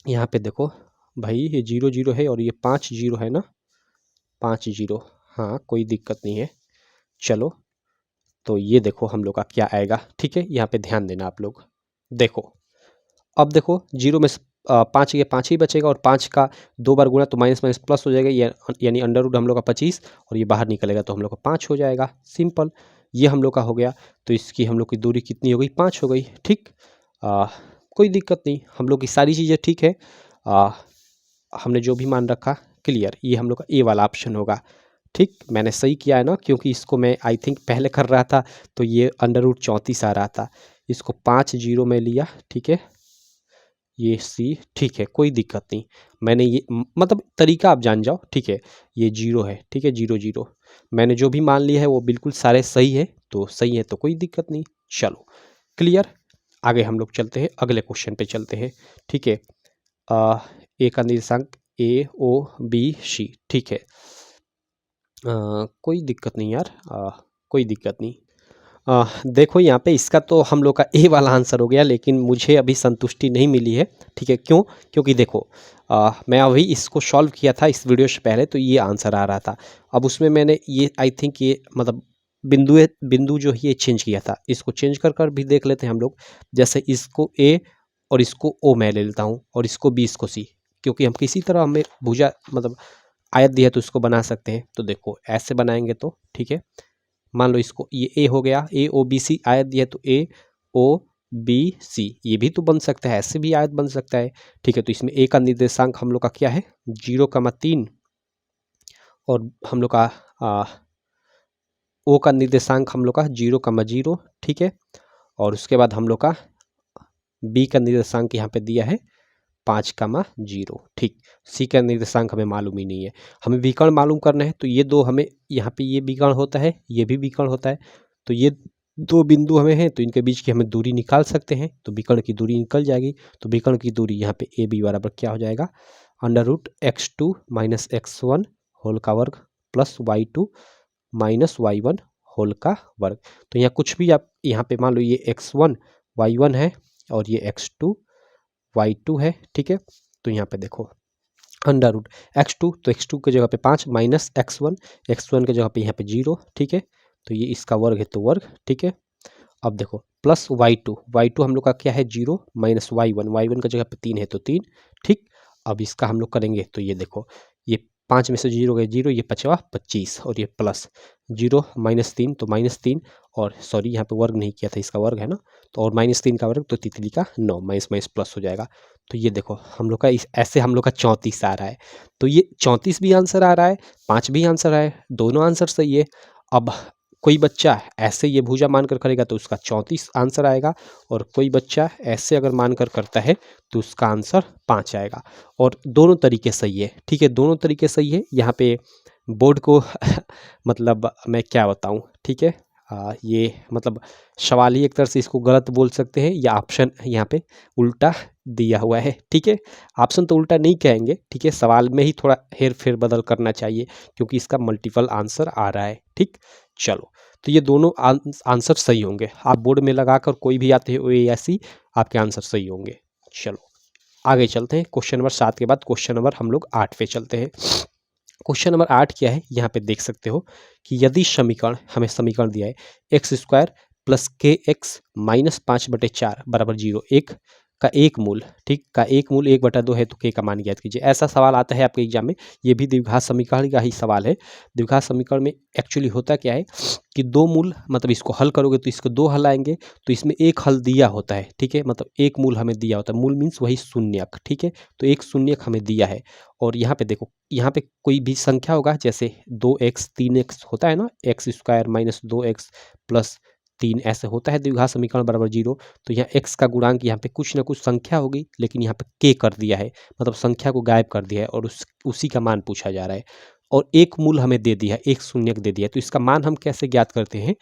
यहाँ पे देखो भाई ये 0 0 है और ये 5 0 है ना, 5 0, हाँ कोई दिक्कत नहीं है। चलो तो ये देखो हम लोग का क्या आएगा, ठीक है, यहाँ पे ध्यान देना आप लोग। देखो अब देखो 0 में 5 ये 5 ही बचेगा और 5 का 2 बार गुणा तो माइनस माइनस प्लस हो जाएगा, यानी अंडर रूट हम लोग का 25 और ये बाहर निकलेगा तो हम लोग का 5 हो जाएगा, सिंपल। ये हम लोग का हो गया, तो इसकी हम लोग की दूरी कितनी हो गई, 5 हो गई, ठीक। कोई दिक्कत नहीं, हम लोग की सारी चीज़ें ठीक है। हमने जो भी मान रखा क्लियर, ये हम लोग का ए वाला ऑप्शन होगा, ठीक। मैंने सही किया है ना, क्योंकि इसको मैं आई थिंक पहले कर रहा था तो ये अंडर रूट 34 आ रहा था, इसको 5 0 में लिया, ठीक है, ये सी, ठीक है, कोई दिक्कत नहीं। मैंने ये मतलब तरीका आप जान जाओ, ठीक है, ये 0 है, ठीक है, 0 0 मैंने जो भी मान लिया है वो बिल्कुल सारे सही है, तो सही है तो कोई दिक्कत नहीं। चलो क्लियर, आगे हम लोग चलते हैं, अगले क्वेश्चन पे चलते हैं, ठीक है। ए का निर्देशांक ए ओ बी सी, ठीक है, कोई दिक्कत नहीं यार, कोई दिक्कत नहीं। देखो यहाँ पे इसका तो हम लोग का ए वाला आंसर हो गया, लेकिन मुझे अभी संतुष्टि नहीं मिली है, ठीक है, क्यों, क्योंकि देखो मैं अभी इसको सॉल्व किया था इस वीडियो से पहले तो ये आंसर आ रहा था, अब उसमें मैंने ये आई थिंक ये मतलब बिंदु जो ये चेंज किया था, इसको चेंज कर भी देख लेते हैं हम लोग। जैसे इसको ए और इसको ओ मैं ले लेता हूँ और इसको बी इसको सी, क्योंकि हम किसी तरह हमें भुजा मतलब आयत दिया तो इसको बना सकते हैं। तो देखो ऐसे बनाएंगे तो ठीक है, मान लो इसको ये ए हो गया, ए ओ बी सी आयत दिया तो ए ओ बी सी, ये भी तो बन सकता है, ऐसे भी आयत बन सकता है, ठीक है। तो इसमें ए का निर्देशांक हम लोग का क्या है 0,3 और हम लोग का ओ का निर्देशांक हम लोग का 0,0, ठीक है। और उसके बाद हम लोग का बी का निर्देशांक यहाँ पे दिया है 5,0, ठीक। सी का निर्देशांक हमें मालूम ही नहीं है, हमें विकर्ण मालूम करना है। तो ये दो हमें यहाँ पे ये विकर्ण होता है, ये भी विकर्ण होता है, तो ये दो बिंदु हमें हैं तो इनके बीच की हमें दूरी निकाल सकते हैं, तो विकर्ण की दूरी निकल जाएगी। तो विकर्ण की दूरी यहाँ पे ए बी बराबर क्या हो जाएगा, √x2 - x1 होल का वर्ग प्लस y2 - y1 होल का वर्ग। तो यहाँ कुछ भी आप यहाँ पे मान लो ये x1 y1 है और ये x2 y2 है, ठीक है। तो यहाँ पे देखो √x2, तो x2 के जगह पे 5 माइनस x1 के जगह पे यहाँ पे 0, ठीक है। तो ये इसका वर्ग है तो वर्ग, ठीक है। अब देखो प्लस y2 हम लोग का क्या है 0 माइनस y1 के जगह पे 3 है तो 3, ठीक। अब इसका हम लोग करेंगे तो ये देखो ये 5 में से 0 गए 0, ये 5 25 और ये प्लस 0 -3 तो -3 और सॉरी यहाँ पे वर्ग नहीं किया था, इसका वर्ग है ना, तो और -3 का वर्ग तो तितली का 9 माइनस प्लस हो जाएगा। तो ये देखो हम लोग का ऐसे हम लोग का 34 आ रहा है, तो ये 34 भी आंसर आ रहा है, 5 भी आंसर है, दोनों आंसर सही है। अब कोई बच्चा ऐसे ये भुजा मानकर करेगा तो उसका 34 आंसर आएगा, और कोई बच्चा ऐसे अगर मानकर करता है तो उसका आंसर 5 आएगा, और दोनों तरीके सही है, ठीक है, दोनों तरीके सही है। यहाँ पे बोर्ड को मतलब मैं क्या बताऊँ, ठीक है, ये मतलब सवाल ही एक तरह से इसको गलत बोल सकते हैं, या ऑप्शन यहाँ पे उल्टा दिया हुआ है, ठीक है। ऑप्शन तो उल्टा नहीं कहेंगे, ठीक है, सवाल में ही थोड़ा हेर फेर बदल करना चाहिए क्योंकि इसका मल्टीपल आंसर आ रहा है, ठीक। चलो तो ये दोनों आंसर सही होंगे, आप बोर्ड में लगाकर कोई भी आते हो ए या सी, आपके आंसर सही होंगे। चलो आगे चलते हैं, क्वेश्चन नंबर 7 के बाद क्वेश्चन नंबर हम लोग 8 पे चलते हैं। क्वेश्चन नंबर 8 क्या है, यहाँ पे देख सकते हो कि यदि समीकरण, हमें समीकरण दिया है x² + kx - 5/4 बराबर 0, एक का एक मूल, ठीक, का एक मूल 1/2 है तो k का मान ज्ञात कीजिए। ऐसा सवाल आता है आपके एग्जाम में, ये भी द्विघात समीकरण का ही सवाल है। द्विघात समीकरण में एक्चुअली होता क्या है कि दो मूल, मतलब इसको हल करोगे तो इसको दो हल आएंगे, तो इसमें एक हल दिया होता है, ठीक है, मतलब एक मूल हमें दिया होता है, मूल मीन्स वही शून्यक, ठीक है। तो एक शून्यक हमें दिया है, और यहाँ पे देखो यहाँ पे कोई भी संख्या होगा, जैसे 2x 3x होता है ना, x² - 2x + 3 ऐसे होता है द्विघात समीकरण बराबर 0। तो यहाँ x का गुणांक यहाँ पे कुछ ना कुछ संख्या होगी, लेकिन यहाँ पे k कर दिया है, मतलब संख्या को गायब कर दिया है और उसी का मान पूछा जा रहा है। और एक मूल हमें दे दिया है, एक शून्यक दे दिया है। तो इसका मान हम कैसे ज्ञात करते हैं,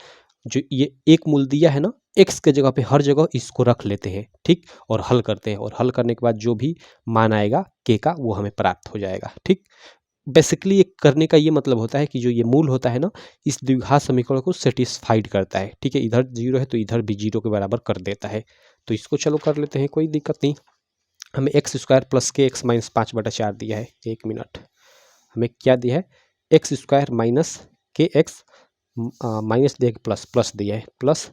जो ये एक मूल दिया है ना, x के जगह पे हर जगह इसको रख लेते हैं, ठीक, और हल करते हैं, और हल करने के बाद जो भी मान आएगा k का वो हमें प्राप्त हो जाएगा, ठीक। बेसिकली ये करने का ये मतलब होता है कि जो ये मूल होता है ना, इस द्विघात समीकरण को सेटिस्फाइड करता है, ठीक है। इधर 0 है तो इधर भी 0 के बराबर कर देता है। तो इसको चलो कर लेते हैं, कोई दिक्कत नहीं। हमें एक्स स्क्वायर प्लस के एक्स माइनस 5/4 दिया है। एक मिनट, हमें क्या दिया है, एक्स स्क्वायर माइनस के एक्स माइनस दे प्लस प्लस दिया है, प्लस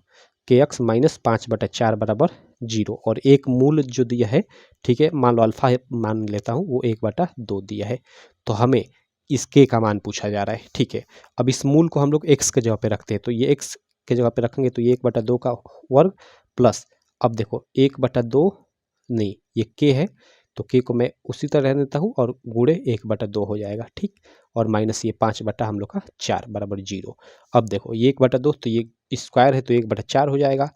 के एक्स माइनस 5/4 बराबर 0, और एक मूल जो दिया है, ठीक है, मान लो अल्फा मान लेता हूँ, वो 1/2 दिया है। तो हमें इस के का मान पूछा जा रहा है, ठीक है। अब इस मूल को हम लोग एक्स के जगह पे रखते हैं, तो ये एक्स के जगह पे रखेंगे तो ये 1/2 का वर्ग प्लस, अब देखो 1/2 नहीं, ये के है तो के को मैं उसी तरह रहने देता हूँ और गुणे 1/2 हो जाएगा, ठीक, और माइनस ये 5 हम लोग का 4 बराबर 0। अब देखो ये 1/2 तो ये स्क्वायर है तो 1/4 हो जाएगा,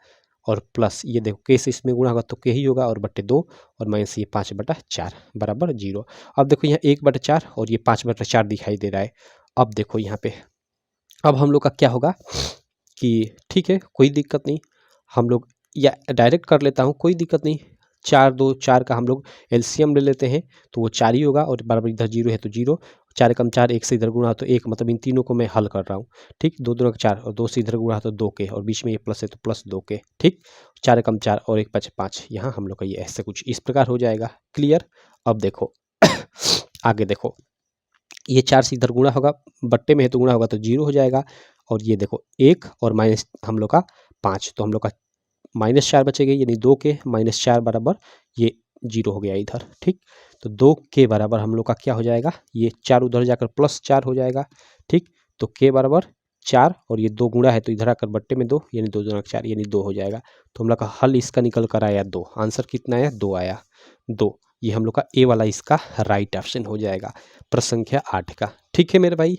और प्लस ये देखो के से इसमें गुणा होगा तो के ही होगा, और बट्टे 2, और माइनस ये 5/4 बराबर 0। अब देखो यहाँ 1/4 और ये 5/4 दिखाई दे रहा है। अब देखो यहाँ पे अब हम लोग का क्या होगा कि ठीक है, कोई दिक्कत नहीं, हम लोग या डायरेक्ट कर लेता हूँ, कोई दिक्कत नहीं। 4 2 4 का हम लोग एलसीएम ले लेते हैं तो वो 4 ही होगा, और बराबर इधर 0 है तो 0, 4 कम 4, 1 से इधर गुणा तो 1, मतलब इन तीनों को मैं हल कर रहा हूँ, ठीक। 2 2 4 और 2 से इधर गुणा तो 2 के, और बीच में ये प्लस है तो प्लस 2 के, ठीक। 4 कम 4 और 1 5 5, यहाँ हम लोग का ये ऐसे कुछ इस प्रकार हो जाएगा, क्लियर। अब देखो आगे देखो, ये 4 से इधर गुणा होगा, बट्टे में है तो गुणा होगा तो 0 हो जाएगा, और ये देखो 1 और माइनस हम लोग का 5, तो हम लोग का -4 बचेगा, यानी 2 के -4 बराबर ये 0 हो गया इधर, ठीक। तो 2 के बराबर हम लोग का क्या हो जाएगा, ये 4 उधर जाकर +4 हो जाएगा, ठीक। तो के बराबर 4, और ये 2 गुणा है तो इधर आकर बट्टे में 2, यानी 2 2 4 यानी 2 हो जाएगा। तो हम लोग का हल इसका निकल कर आया 2, आंसर कितना आया, 2 आया, 2। ये हम लोग का ए वाला इसका राइट ऑप्शन हो जाएगा, प्रश्न संख्या 8 का, ठीक है मेरे भाई।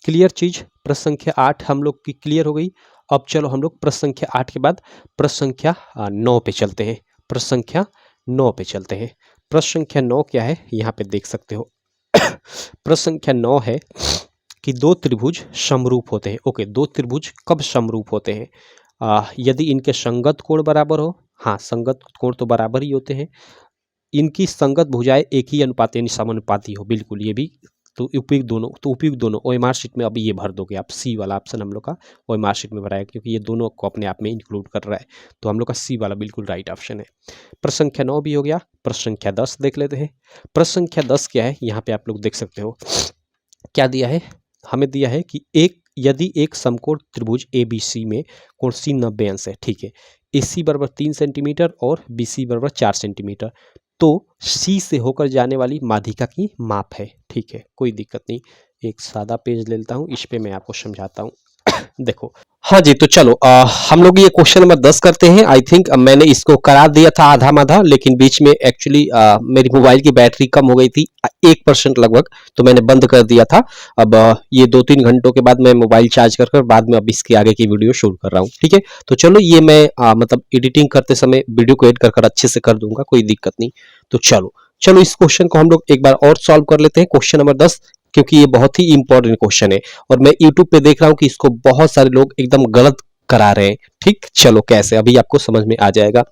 क्लियर चीज, प्रश्न संख्या 8 हम लोग की क्लियर हो गई। अब चलो हम लोग प्रश्न संख्या 8 के बाद प्रश्न संख्या 9 पे चलते हैं, प्रश्न संख्या 9 पे चलते हैं। प्रश्न संख्या 9 क्या है, यहाँ पे देख सकते हो प्रश्न संख्या 9 है कि दो त्रिभुज समरूप होते हैं। ओके, दो त्रिभुज कब समरूप होते हैं, यदि इनके संगत कोण बराबर हो। हाँ, संगत कोण तो बराबर ही होते हैं। इनकी संगत भुजाएं एक ही अनुपात यानी समानुपाती हो, बिल्कुल, ये भी तो उपयुक्त दोनों, तो उपयुक्त दोनों ओएमआर शीट में अभी ये भर दोगे आप, सी वाला ऑप्शन हम लोग का ओएमआर शीट में भराएगा, क्योंकि ये दोनों को अपने आप में इंक्लूड कर रहा है, तो हम लोग का सी वाला बिल्कुल राइट ऑप्शन है। प्रश्न संख्या 9 भी हो गया। प्रश्न संख्या 10 देख लेते हैं। प्रश्न संख्या 10 क्या है, यहाँ पे आप लोग देख सकते हो क्या दिया है, हमें दिया है कि यदि एक समकोण त्रिभुज ABC में कोण C 90 अंश है, ठीक है, AC बराबर 3 सेंटीमीटर और BC बराबर 4 सेंटीमीटर, तो C से होकर जाने वाली माध्यिका की माप है, ठीक है, कोई दिक्कत नहीं। एक सादा पेज ले लेता हूँ, इस पे मैं आपको समझाता हूँ देखो, हाँ जी, तो चलो हम लोग ये क्वेश्चन नंबर 10 करते हैं। आई थिंक मैंने इसको करा दिया था आधा माधा, लेकिन बीच में एक्चुअली मेरी मोबाइल की बैटरी कम हो गई थी 1% लगभग, तो मैंने बंद कर दिया था। अब ये 2-3 घंटों के बाद मैं मोबाइल चार्ज कर बाद में अब इसके आगे की वीडियो शूट कर रहा हूँ, ठीक है। तो चलो ये मैं मतलब एडिटिंग करते समय वीडियो को एड कर अच्छे से कर दूंगा, कोई दिक्कत नहीं। तो चलो इस क्वेश्चन को हम लोग एक बार और सॉल्व कर लेते हैं, क्वेश्चन नंबर 10, क्योंकि ये बहुत ही इंपॉर्टेंट क्वेश्चन है और मैं YouTube पे देख रहा हूँ कि इसको बहुत सारे लोग एकदम गलत करा रहे हैं, ठीक। चलो कैसे, अभी आपको समझ में आ जाएगा।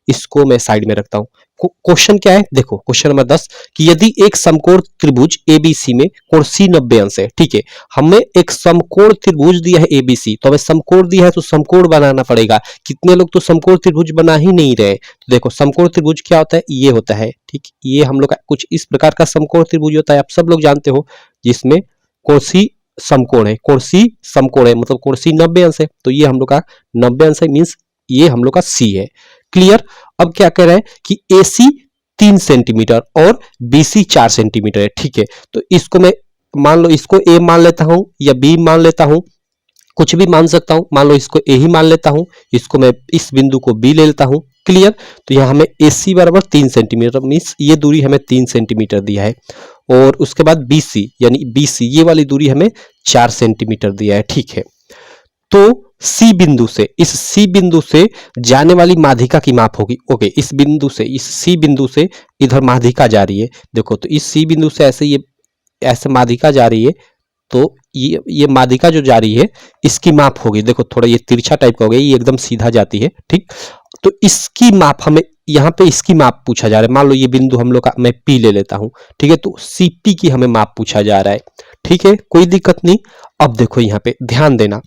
इसको मैं साइड में रखता हूँ। क्वेश्चन क्या है, देखो क्वेश्चन नंबर 10 कि यदि एक समकोण त्रिभुज ABC में कोण C 90 अंश है, ठीक है, हमें एक समकोण त्रिभुज दिया है ABC, तो हमें समकोण दिया है तो समकोण बनाना पड़ेगा। कितने लोग तो समकोण त्रिभुज बना ही नहीं रहे। तो देखो समकोण त्रिभुज क्या होता है, ये होता है, ठीक, ये हम लोग का कुछ इस प्रकार का समकोण त्रिभुज होता है, आप सब लोग जानते हो, जिसमें कोण C समकोण है, कोण C समकोण है, मतलब कोण C 90 अंश है, तो ये हम लोग का 90 अंश है, मीन्स ये हम लोग का C है, क्लियर। अब क्या कह रहा है कि AC 3 सेंटीमीटर और BC 4 सेंटीमीटर है, ठीक है। तो इसको मैं मान लो इसको A मान लेता हूं या B मान लेता हूं, कुछ भी मान सकता हूं, मान लो इसको A ही मान लेता हूं, इसको मैं इस बिंदु को B ले लेता हूं, क्लियर। तो यहां हमें AC बराबर 3 सेंटीमीटर, मीन्स ये दूरी हमें 3 सेंटीमीटर दिया है, और उसके बाद BC यानी BC ये वाली दूरी हमें 4 सेंटीमीटर दिया है, ठीक है। तो C बिंदु से, इस C बिंदु से जाने वाली माध्यिका की माप होगी। ओके, इस बिंदु से, इस C बिंदु से इधर माध्यिका जा रही है, देखो, तो इस C बिंदु से ऐसे ये ऐसे माध्यिका जा रही है, तो ये माध्यिका जो जा रही है इसकी माप होगी, देखो थोड़ा ये तिरछा टाइप का हो गया, ये एकदम सीधा जाती है, ठीक। तो इसकी माप हमें यहाँ पे इसकी माप पूछा जा रहा है। मान लो ये बिंदु हम लोग का मैं P ले लेता हूं, ठीक है, तो CP की हमें माप पूछा जा रहा है, ठीक है, कोई दिक्कत नहीं। अब देखो यहाँ पे ध्यान देना,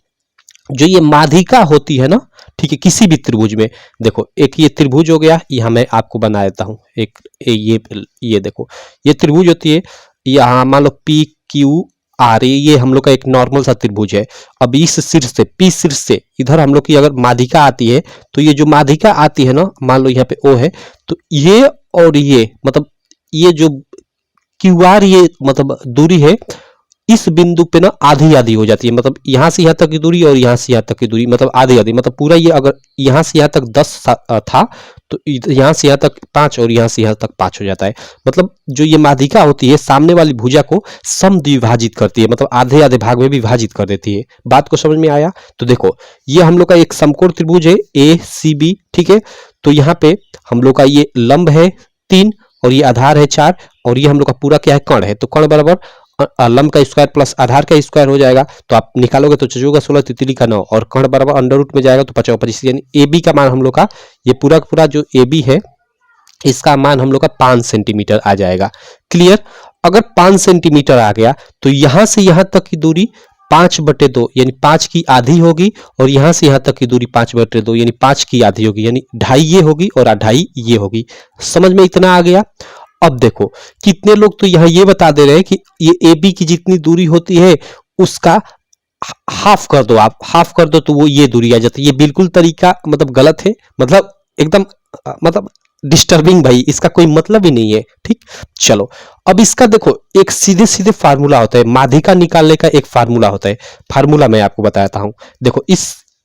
जो ये माध्यिका होती है ना, ठीक है, किसी भी त्रिभुज में, देखो एक ये त्रिभुज हो गया, यहाँ मैं आपको बना देता हूँ एक, ये देखो ये त्रिभुज होती है, यहाँ मान लो PQR, ये हम लोग का एक नॉर्मल सा त्रिभुज है। अब इस शीर्ष से P शीर्ष से इधर हम लोग की अगर माध्यिका आती है, तो ये जो माध्यिका आती है ना, मान लो यहाँ पे O है, तो ये और ये मतलब ये जो QR ये मतलब दूरी है, इस बिंदु पे ना आधी आधी हो जाती है, मतलब यहां से यहां तक की दूरी और यहां से यहां तक की दूरी मतलब आधी आधी, मतलब पूरा ये अगर यहां से यहां तक 10 था तो यहां से यहां तक 5 और यहां से यहां तक 5 हो जाता है। मतलब जो ये माध्यिका होती है सामने वाली भुजा को समद्विभाजित करती है, मतलब आधे आधे भाग में विभाजित कर देती है। बात को समझ में आया? तो देखो ये हम लोग का एक समकोण त्रिभुज है ACB, ठीक है, तो यहाँ पे हम लोग का ये लंब है 3 और ये आधार है 4 और ये हम लोग का पूरा क्या है, कर्ण है, तो कर्ण बराबर लंब का स्क्वायर प्लस आधार का स्क्वायर हो जाएगा, तो आप निकालोगे तो 4 का 16 तितली का 9 और कर्ण बराबर अंडर रूट में जाएगा तो 5 25, यानी AB का मान हम लोग का ये पूरा का पूरा जो AB है इसका मान हम लोग का 5 सेंटीमीटर आ जाएगा। क्लियर? अगर 5 सेंटीमीटर आ गया तो यहां से यहां तक की दूरी 5/2 यानी 5 की आधी होगी और यहां से यहां तक की दूरी 5/2 यानी 5 की आधी होगी, यानी 2.5 ये होगी और 2.5 ये होगी। समझ में इतना आ गया? अब देखो कितने लोग तो यहाँ ये बता दे रहे हैं कि ये AB की जितनी दूरी होती है उसका हाफ कर दो, आप हाफ कर दो तो वो ये दूरी आ जाती है। ये बिल्कुल तरीका मतलब गलत है, मतलब एकदम मतलब डिस्टर्बिंग भाई, इसका कोई मतलब ही नहीं है, ठीक। चलो अब इसका देखो एक सीधे सीधे फार्मूला होता है, माध्यिका निकालने का एक फार्मूला होता है। फार्मूला मैं आपको बताता हूं, देखो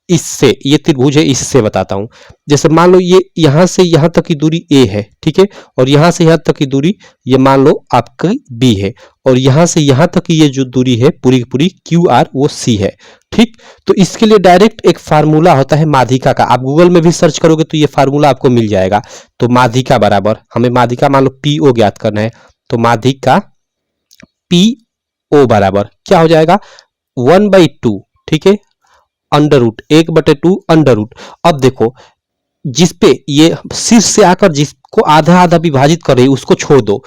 इससे ये त्रिभुज है, इससे बताता हूं। जैसे मान लो ये यहां से यहां तक की दूरी A है, ठीक है, और यहां से यहां तक की दूरी ये मान लो आपकी B है, और यहां से यहां तक की ये जो दूरी है पूरी की पूरी QR वो C है, ठीक। तो इसके लिए डायरेक्ट एक फार्मूला होता है माध्यिका का, आप गूगल में भी सर्च करोगे तो ये फार्मूला आपको मिल जाएगा। तो माध्यिका बराबर, हमें माध्यिका मान लो PO ज्ञात करना है, तो माध्यिका PO बराबर क्या हो जाएगा 1/2, ठीक है, अंडर रूट 1/2 अंडर रूट। अब देखो जिसपे ये शीर्ष से आकर जिसको आधा आधा विभाजित कर रही है उसको छोड़ दो,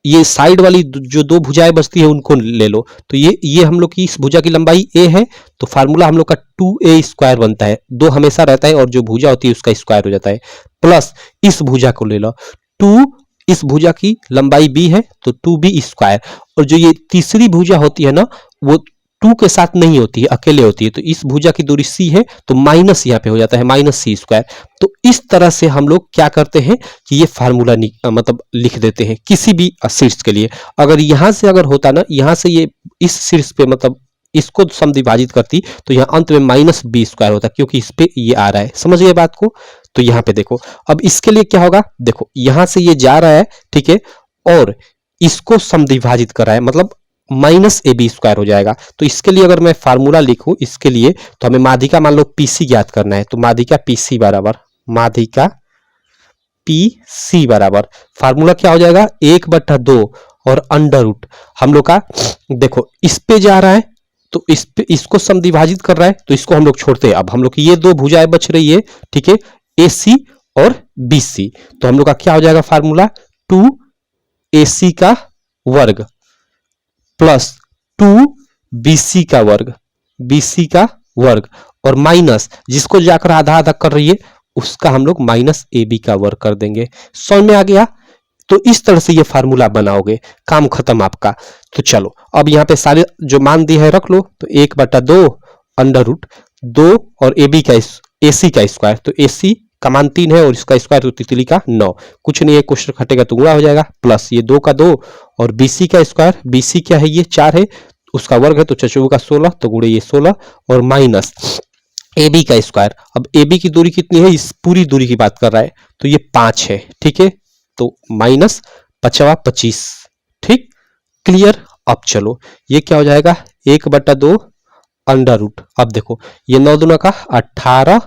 ये साइड वाली जो दो भुजाएं बचती है उनको ले लो, तो ये हम लोग की इस भुजा की लंबाई A है, तो फार्मूला हम लोग का 2A² बनता है, 2 हमेशा रहता है और जो भुजा होती है उसका स्क्वायर हो जाता है, प्लस इस भुजा को ले लो 2, इस भुजा की लंबाई B है तो 2B², और जो ये तीसरी भुजा होती है ना वो 2 के साथ नहीं होती है, अकेले होती है, तो इस भुजा की दूरी C है तो माइनस यहाँ पे हो जाता है -C²। तो इस तरह से हम लोग क्या करते हैं कि ये फार्मूला मतलब लिख देते हैं किसी भी शीर्ष के लिए। अगर यहां से अगर होता ना, यहां से ये इस शीर्ष पे मतलब इसको समद्विभाजित करती तो यहाँ अंत में -B² होता, क्योंकि इस पे ये आ रहा है। समझ गए बात को? तो यहाँ पे देखो अब इसके लिए क्या होगा, देखो यहां से ये जा रहा है, ठीक है, और इसको समद्विभाजित कर रहा है, मतलब -AB² हो जाएगा। तो इसके लिए अगर मैं फार्मूला लिखूं इसके लिए, तो हमें माध्यिका मान लो PC ज्ञात करना है, तो माध्यिका PC बराबर, माध्यिका PC बराबर फार्मूला क्या हो जाएगा 1/2 और अंडर रूट, हम लोग का देखो इस पे जा रहा है तो इस पे इसको समद्विभाजित कर रहा है तो इसको हम लोग छोड़ते हैं। अब हम लोग की ये दो भुजाएं बच रही है, ठीक है, AC और BC, तो हम लोग का क्या हो जाएगा फार्मूला 2AC का वर्ग प्लस 2BC का वर्ग, BC का वर्ग, और माइनस जिसको जाकर आधा आधा कर रही है उसका हम लोग -AB का वर्ग कर देंगे। समझ में आ गया? तो इस तरह से ये फार्मूला बनाओगे, काम खत्म आपका। तो चलो अब यहाँ पे सारे जो मान दिए है रख लो, तो 1/2 अंडर रूट 2 और AB का AC का स्क्वायर, तो AC का मान 3 है और इसका स्क्वायर तो तितली का 9, कुछ नहीं है, क्वेश्चन खटेगा तो गुणा हो जाएगा, प्लस ये 2 का 2 और BC का स्क्वायर, BC क्या है ये 4 है, उसका वर्ग है तो 4 का 16 तो गुणे ये 16 और माइनस AB का स्क्वायर। अब AB की दूरी कितनी है, इस पूरी दूरी की बात कर रहा है तो ये 5 है, ठीक है, तो -5 25, ठीक, क्लियर। अब चलो ये क्या हो जाएगा 1/2 अंडर रूट, अब देखो ये 9 दूना का 18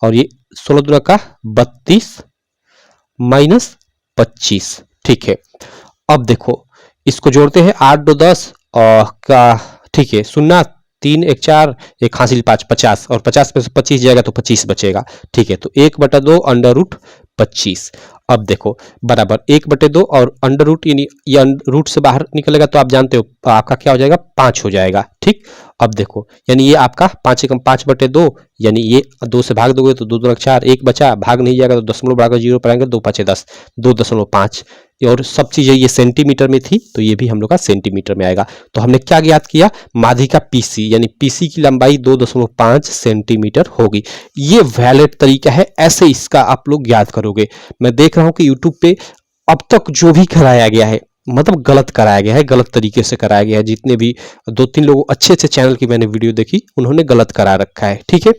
और ये 16 दूना का 32 -25, ठीक है। अब देखो इसको जोड़ते हैं 8 2 10 और का, ठीक है, सुनना 3 1 4 1 हासिल 5 50 और 50 में से 25 जाएगा तो 25 बचेगा। ठीक है, तो 1/2 अंडर रूट 25। अब देखो बराबर 1/2 और अंडर रूट यानी ये रूट से बाहर निकलेगा तो आप जानते हो आपका क्या हो जाएगा 5 हो जाएगा। ठीक, अब देखो यानी ये आपका 5 एकम 5/2 यानी ये 2 से भाग दोगे तो 2 2 4 1 बचा, भाग नहीं जाएगा तो दशमलव बढ़ाकर 0 पर आएंगे, 2 5 10 2.5 और सब चीजें ये सेंटीमीटर में थी तो ये भी हम लोग का सेंटीमीटर में आएगा। तो हमने क्या ज्ञात किया, माध्यिका पीसी यानी पीसी की लंबाई 2.5 सेंटीमीटर होगी। ये वैलिड तरीका है, ऐसे इसका आप लोग ज्ञात करोगे। मैं देख रहा हूं कि यूट्यूब पे अब तक जो भी कराया गया है मतलब गलत कराया गया है, गलत तरीके से कराया गया है। जितने भी 2-3 लोगों अच्छे अच्छे चैनल की मैंने वीडियो देखी उन्होंने गलत करा रखा है। ठीक है,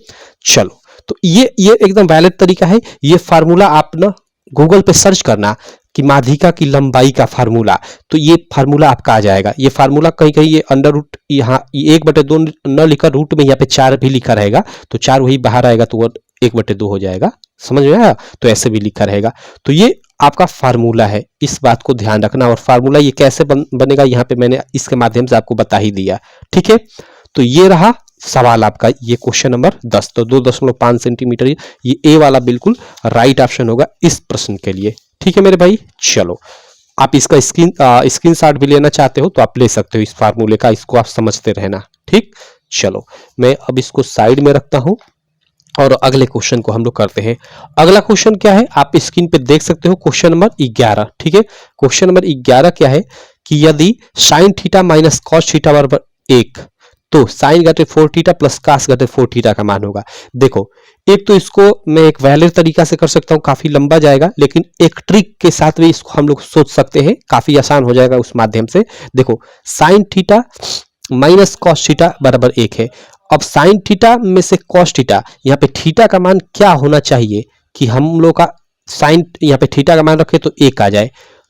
चलो तो ये एकदम वैलिड तरीका है। ये फार्मूला आप ना गूगल पे सर्च करना कि माध्यिका की लंबाई का फार्मूला, तो ये फार्मूला आपका आ जाएगा। ये फार्मूला कहीं कहीं ये अंडर रूट यहाँ 1/2 न लिखा रूट में यहाँ पे 4 भी लिखा रहेगा तो 4 वही बाहर आएगा तो वो 1/2 हो जाएगा, समझ में आया? तो ऐसे भी लिखा रहेगा। तो ये आपका फार्मूला है, इस बात को ध्यान रखना। और फार्मूला ये कैसे बनेगा यहाँ पे मैंने इसके माध्यम से आपको बता ही दिया। ठीक है, तो ये रहा सवाल आपका, ये क्वेश्चन नंबर 10। तो 2.5 सेंटीमीटर ये ए वाला बिल्कुल राइट ऑप्शन होगा इस प्रश्न के लिए। ठीक है मेरे भाई, चलो आप इसका स्क्रीनशॉट भी लेना चाहते हो तो आप ले सकते हो इस फार्मूले का, इसको आप समझते रहना। ठीक, चलो मैं अब इसको साइड में रखता हूं और अगले क्वेश्चन को हम लोग करते हैं। अगला क्वेश्चन क्या है आप स्क्रीन पे देख सकते हो, क्वेश्चन नंबर 11। ठीक है, क्वेश्चन नंबर 11 क्या है कि यदि sine theta minus cos theta बराबर 1 तो साइन घटे 4 थीटा प्लस कास घटे 4 थीटा का मान होगा। देखो एक तो इसको मैं एक वैलिड तरीका से कर सकता हूं, काफी लंबा जाएगा, लेकिन एक ट्रिक के साथ भी इसको हम लोग सोच सकते हैं, काफी आसान हो जाएगा उस माध्यम से। देखो sine theta minus cos theta बराबर 1 है। अब साइन थीटा में से कॉस थीटा, यहाँ पे थीटा का मान क्या होना चाहिए कि हम लोग का साइन यहाँ पे थीटा का मान रखे तो 1 आ जाए।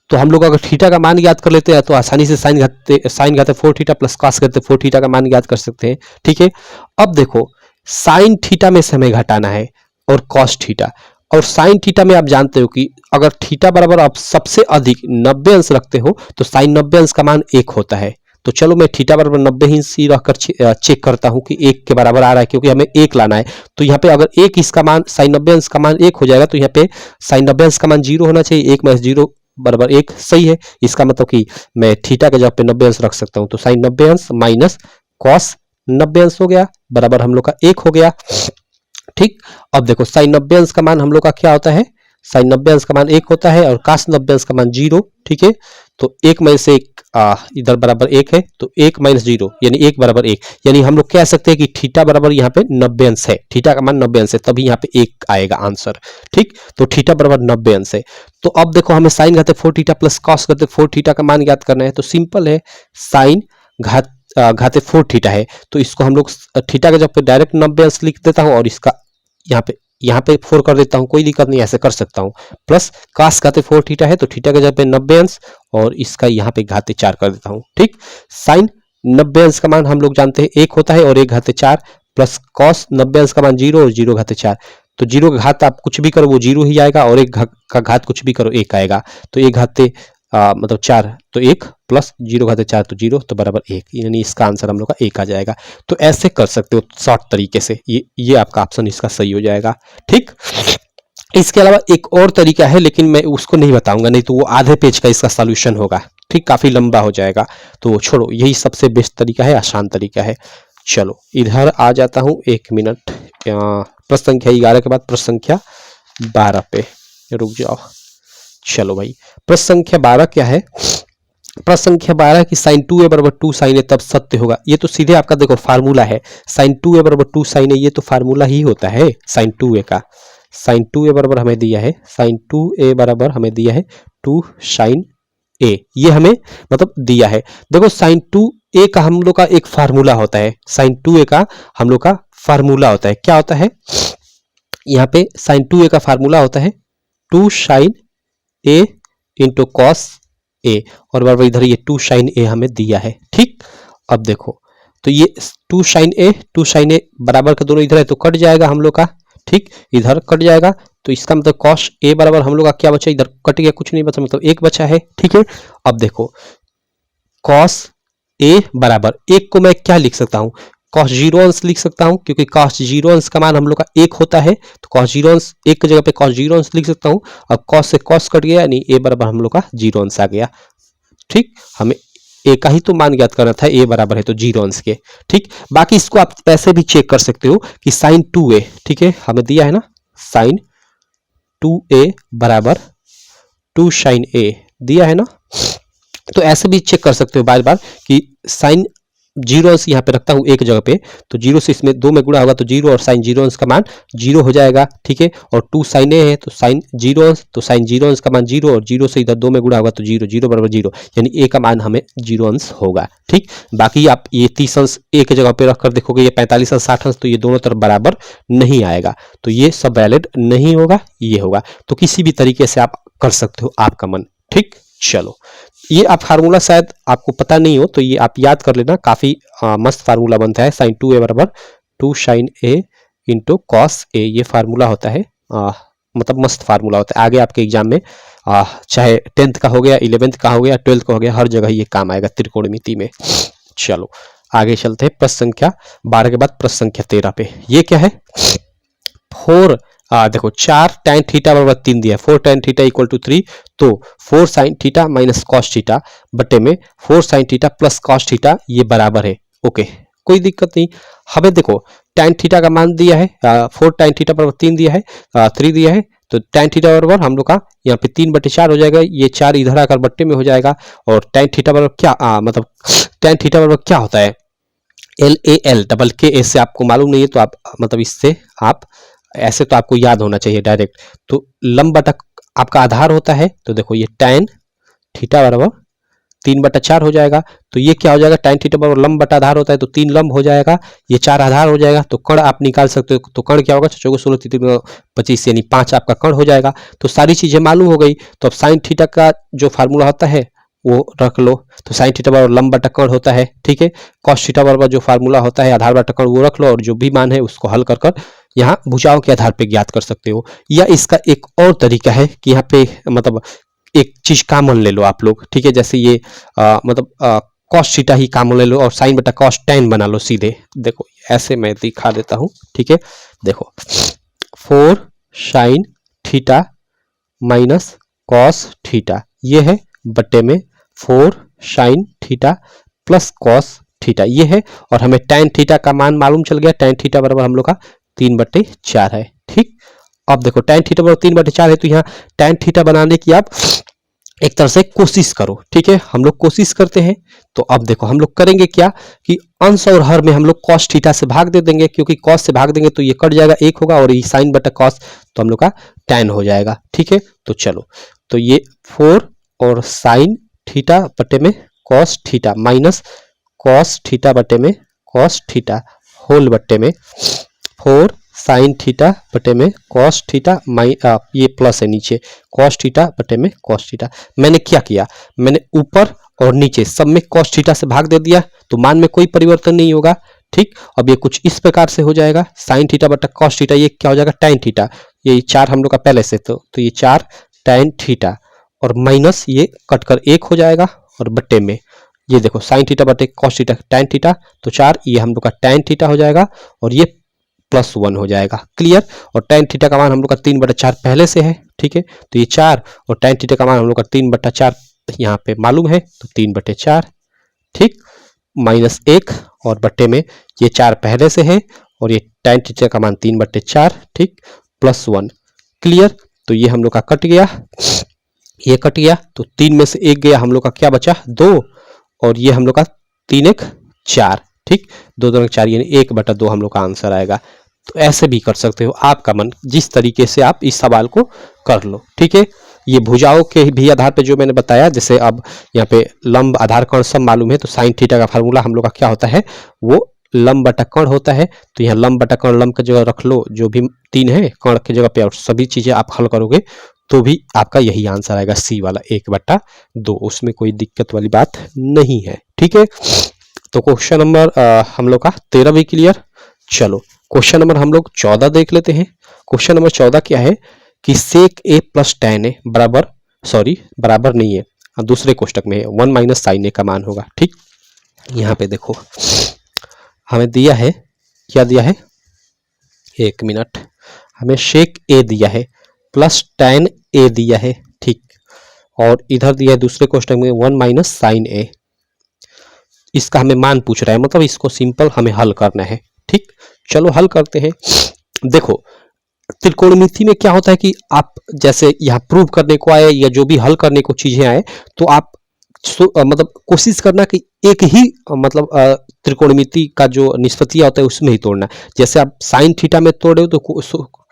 तो हम लोग अगर थीटा का मान याद कर लेते हैं तो आसानी से साइन घाते 4 थीटा प्लस कॉस घाते 4 थीटा का मान याद कर सकते हैं। ठीक है, अब देखो साइन थीटा में से हमें घटाना है और कॉस थीटा, और साइन थीटा में आप जानते हो कि अगर थीटा बराबर आप सबसे अधिक 90 अंश रखते हो तो साइन 90 अंश का मान 1 होता है। तो चलो मैं थीटा बराबर 90 अंश ही रखकर चेक करता हूं कि 1 के बराबर आ रहा है, क्योंकि हमें 1 लाना है। तो यहाँ पे अगर 1 इसका मान साइन 90 अंश का मान 1 हो जाएगा तो यहाँ पे साइन 90 अंश का मान 0 होना चाहिए। 1 माइनस 0 बराबर 1 सही है। इसका मतलब कि मैं थीटा के जगह पे 90 अंश रख सकता हूं। तो साइन 90 अंश माइनस कॉस 90 अंश हो गया बराबर हम लोग का 1 हो गया। ठीक, अब देखो साइन 90 अंश का मान हम लोग का क्या होता है, साइन 90 अंश का मान 1 होता है और कास 90 अंश का मान 0। ठीक है, तो 1 में से 1 इधर बराबर 1 है तो 1 माइनस 0 यानी 1 बराबर 1, यानी हम लोग कह सकते हैं कि थीटा बराबर यहाँ पे 90 अंश है, थीटा का मान 90 अंश है, तभी यहाँ पे 1 आएगा आंसर। ठीक, तो थीटा बराबर 90 अंश है। तो अब देखो हमें साइन घाते 4 थीटा प्लस कॉस घाते 4 थीटा का मान याद करना है। तो सिंपल है, साइन घाते 4 थीटा है तो इसको हम लोग थीटा के जगह पे डायरेक्ट 90 अंश लिख देता हूँ और इसका यहाँ पे 4 कर देता हूँ, कोई दिक्कत नहीं, ऐसे कर सकता हूँ। प्लस कास घाते 4 थीटा है तो थीटा के जगह पे 90 अंश और इसका यहाँ पे घाते 4 कर देता हूँ। ठीक, साइन 90 अंश का मान हम लोग जानते हैं 1 होता है और 1 घाते 4 प्लस कॉस 90 अंश का मान 0 और 0 घाते 4। तो 0 का घात आप कुछ भी करो वो 0 ही आएगा और 1 का घात कुछ भी करो 1 आएगा। तो 1 घाते मतलब 4 तो 1 प्लस 0 घाते 4 तो 0 तो बराबर 1, यानी इसका आंसर हम लोग का 1 आ जाएगा। तो ऐसे कर सकते हो शॉर्ट तरीके से, ये आपका ऑप्शन इसका सही हो जाएगा। ठीक, इसके अलावा एक और तरीका है लेकिन मैं उसको नहीं बताऊंगा, नहीं तो वो आधे पेज का इसका सॉल्यूशन होगा। ठीक, काफी लंबा हो जाएगा तो छोड़ो, यही सबसे बेस्ट तरीका है, आसान तरीका है। चलो इधर आ जाता हूं, 1 मिनट, प्रश्न संख्या 11 के बाद प्रश्न संख्या 12 पे रुक जाओ। चलो भाई प्रश्न संख्या 12 क्या है, प्रश्न संख्या 12 की साइन 2a बराबर 2 साइन a तब सत्य होगा। ये तो सीधे आपका देखो फार्मूला है, साइन 2a बराबर 2 साइन a, ये तो फार्मूला ही होता है साइन 2a का। साइन 2a बराबर हमें दिया है, साइन 2a बराबर हमें दिया है 2 साइन a, ये हमें मतलब दिया है। देखो साइन 2a का हम लोग का एक फार्मूला होता है, साइन 2a का हम लोग का फार्मूला होता है, क्या होता है यहाँ पे साइन 2a का फार्मूला होता है 2 sine a into cos a और बराबर इधर ये 2 साइन a हमें दिया है। ठीक, अब देखो तो ये 2 साइन a बराबर का दोनों इधर है तो कट जाएगा हम लोग का। ठीक, इधर कट जाएगा तो इसका मतलब कॉस a बराबर हम लोग का क्या बचा, इधर कट गया कुछ नहीं बचा, मतलब 1 बचा है। ठीक है, अब देखो कॉस ए बराबर एक को मैं क्या लिख सकता हूँ, कॉस जीरो अंश लिख सकता हूँ, क्योंकि कॉस जीरो अंश का मान हम लोग का एक होता है, तो कॉस जीरो अंश एक की जगह पे कॉस जीरो अंश लिख सकता हूँ। अब कॉस से कॉस कट गया, यानी ए बराबर हम लोग का जीरो अंश आ गया। ठीक, हमें ए का ही तो मान ज्ञात करना था, ए बराबर है तो जीरो अंश के। ठीक, बाकी इसको आप ऐसे भी चेक कर सकते हो कि साइन 2a, ठीक है, हमें दिया है ना साइन 2a बराबर 2 साइन a दिया है ना, तो ऐसे भी चेक कर सकते हो बार बार कि साइन जीरो अंश यहाँ पे रखता हूँ एक जगह पे, तो जीरो से इसमें दो में गुणा होगा तो जीरो, और साइन जीरो अंश का मान जीरो हो जाएगा। ठीक है, और 2 साइन ए है तो साइन जीरो अंश, तो साइन जीरो अंश का मान जीरो, और जीरो से इधर दो में गुणा होगा तो जीरो, जीरो बराबर जीरो, यानी ए का मान हमें जीरो अंश होगा। ठीक, बाकी आप ये 30 अंश एक जगह पे रखकर देखोगे, ये 45 अंश 60 अंश, तो ये दोनों तरफ बराबर नहीं आएगा, तो ये सब वैलिड नहीं होगा, ये होगा। तो किसी भी तरीके से आप कर सकते हो आपका मन। ठीक, चलो ये आप फार्मूला शायद आपको पता नहीं हो तो ये आप याद कर लेना, काफी मस्त फार्मूला बनता है। साइन 2a बराबर 2 sine a into cos a, ये फार्मूला होता है, मतलब मस्त फार्मूला होता है। आगे आपके एग्जाम में चाहे 10th का हो गया, 11th का हो गया, 12th का हो गया, हर जगह ये काम आएगा त्रिकोणमिति में। चलो आगे चलते हैं प्रश्न संख्या 12 के बाद प्रश्न संख्या 13 पे। ये क्या है, 4 देखो 4 tan थीटा बराबर 3 दिया है, 4 tan थीटा इक्वल टू 3, तो 4 sin theta minus cos theta बटे में 4 sin theta plus cos theta, ये बराबर है। ओके, कोई दिक्कत नहीं। हमें देखो tan थीटा का मान दिया है 4 tan थीटा बराबर 3 दिया है, 3 दिया है, तो tan थीटा बराबर हम लोग का यहाँ पे 3/4 हो जाएगा, ये 4 इधर आकर बट्टे में हो जाएगा। और tan थीटा बराबर क्या मतलब tan थीटा बराबर क्या होता है, LAL डबल के, ऐसे आपको मालूम नहीं है तो आप मतलब इससे आप ऐसे तो आपको याद होना चाहिए डायरेक्ट। तो लंब बटा आपका आधार होता है, तो देखो ये tan थीटा बराबर 3/4 हो जाएगा, तो ये क्या हो जाएगा, tan थीटा बराबर लंब बटा आधार होता है तो 3 लंब हो जाएगा, ये 4 आधार हो जाएगा, तो कण आप निकाल सकते हो। तो कण क्या होगा, 4 16 3 25, यानी 5 आपका कण हो जाएगा। तो सारी चीजें मालूम हो गई, तो अब साइन थीटा का जो फार्मूला होता है वो रख लो, तो साइन थीटा बराबर लंब बटा कण होता है। ठीक है, कॉस थीटा बराबर जो फार्मूला होता है आधार बटा कण वो रख लो, और जो भी मान है उसको हल कर कर यहाँ भुजाओं के आधार पे ज्ञात कर सकते हो। या इसका एक और तरीका है कि यहाँ पे मतलब एक चीज कॉमन ले लो आप लोग। ठीक है, जैसे ये मतलब कॉस थीटा ही कॉमन ले लो और साइन बटा कॉस tan बना लो सीधे। देखो ऐसे मैं दिखा देता हूँ। ठीक है, देखो 4 sine theta minus cos theta ये है, बट्टे में 4 sine theta plus cos theta ये है, और हमें tan थीटा का मान मालूम चल गया, tan थीटा बराबर हम लोग का 3/4 है। ठीक, अब देखो tan थीटा बराबर 3/4 है, तो यहाँ tan थीटा बनाने की आप एक तरह से कोशिश करो। ठीक है, हम लोग कोशिश करते हैं। तो अब देखो हम लोग करेंगे क्या कि अंश और हर में हम लोग cos थीटा से भाग दे देंगे, क्योंकि cos से भाग देंगे तो ये कट जाएगा, एक होगा, और ये साइन बटा cos तो हम लोग का tan हो जाएगा। ठीक है, तो चलो, तो ये 4 और साइन थीटा बटे में cos theta minus cos theta बटे में cos थीटा होल बटे में 4 साइन थीटा बटे में cos थीटा ये प्लस है नीचे, cos थीटा बटे में cos थीटा। मैंने क्या किया, मैंने ऊपर और नीचे सब में cos थीटा से भाग दे दिया, तो मान में कोई परिवर्तन नहीं होगा। ठीक, अब ये कुछ इस प्रकार से हो जाएगा, साइन थीटा बटा cos थीटा, ये क्या हो जाएगा tan थीटा, ये 4 हम लोग का पहले से, तो ये 4 tan थीटा, और माइनस ये कट कर 1 हो जाएगा, और बट्टे में ये देखो साइन थीटा बटे cos थीटा tan थीटा, तो 4 ये हम लोग का tan थीटा हो जाएगा, और ये +1 हो जाएगा। क्लियर, और tan थीटा का मान हम लोग का 3/4 पहले से है। ठीक है, तो ये 4 और tan थीटा का मान हम लोग का 3/4 यहाँ पे मालूम है, तो 3/4। ठीक, -1 और बट्टे में ये 4 पहले से है, और ये tan थीटा का मान 3/4। ठीक, +1। क्लियर, तो ये हम लोग का कट गया, ये कट गया, तो 3 में से 1 गया, हम लोग का क्या बचा 2, और ये हम लोग का 3 1 4। ठीक, 2 2 4 यानी 1/2 हम लोग का आंसर आएगा। तो ऐसे भी कर सकते हो, आपका मन जिस तरीके से आप इस सवाल को कर लो। ठीक है, ये भुजाओं के भी आधार पे जो मैंने बताया, जैसे अब यहाँ पे लंब आधार कर्ण सब मालूम है, तो साइन थीटा का फार्मूला हम लोग का क्या होता है, वो लंब बटा कर्ण होता है। तो यहाँ लंब बटा कर्ण, लंब की जगह रख लो जो भी 3 है, कर्ण की जगह पे, और सभी चीजें आप हल करोगे तो भी आपका यही आंसर आएगा, सी वाला 1/2, उसमें कोई दिक्कत वाली बात नहीं है। ठीक है, तो क्वेश्चन नंबर हम लोग का 13 भी क्लियर। चलो क्वेश्चन नंबर हम लोग 14 देख लेते हैं। क्वेश्चन नंबर 14 क्या है कि सेक ए प्लस tan ए बराबर नहीं है, दूसरे कोष्टक में है 1 - sin a का मान होगा। ठीक, यहाँ पे देखो हमें दिया है, क्या दिया है, एक मिनट, हमें शेक ए दिया है प्लस tan ए दिया है, ठीक। और इधर दिया है दूसरे क्वेश्चन में 1 माइनस साइन ए। इसका हमें मान पूछ रहा है, मतलब इसको सिंपल हमें हल करना है, ठीक। चलो हल करते हैं। देखो त्रिकोणमिति में क्या होता है कि आप जैसे यहाँ प्रूव करने को आए या जो भी हल करने को चीजें आए तो आप मतलब कोशिश करना कि एक ही मतलब त्रिकोणमिति का जो निष्पत्ति होता है उसमें ही तोड़ना। जैसे आप साइन थीटा में तोड़ रहे हो तो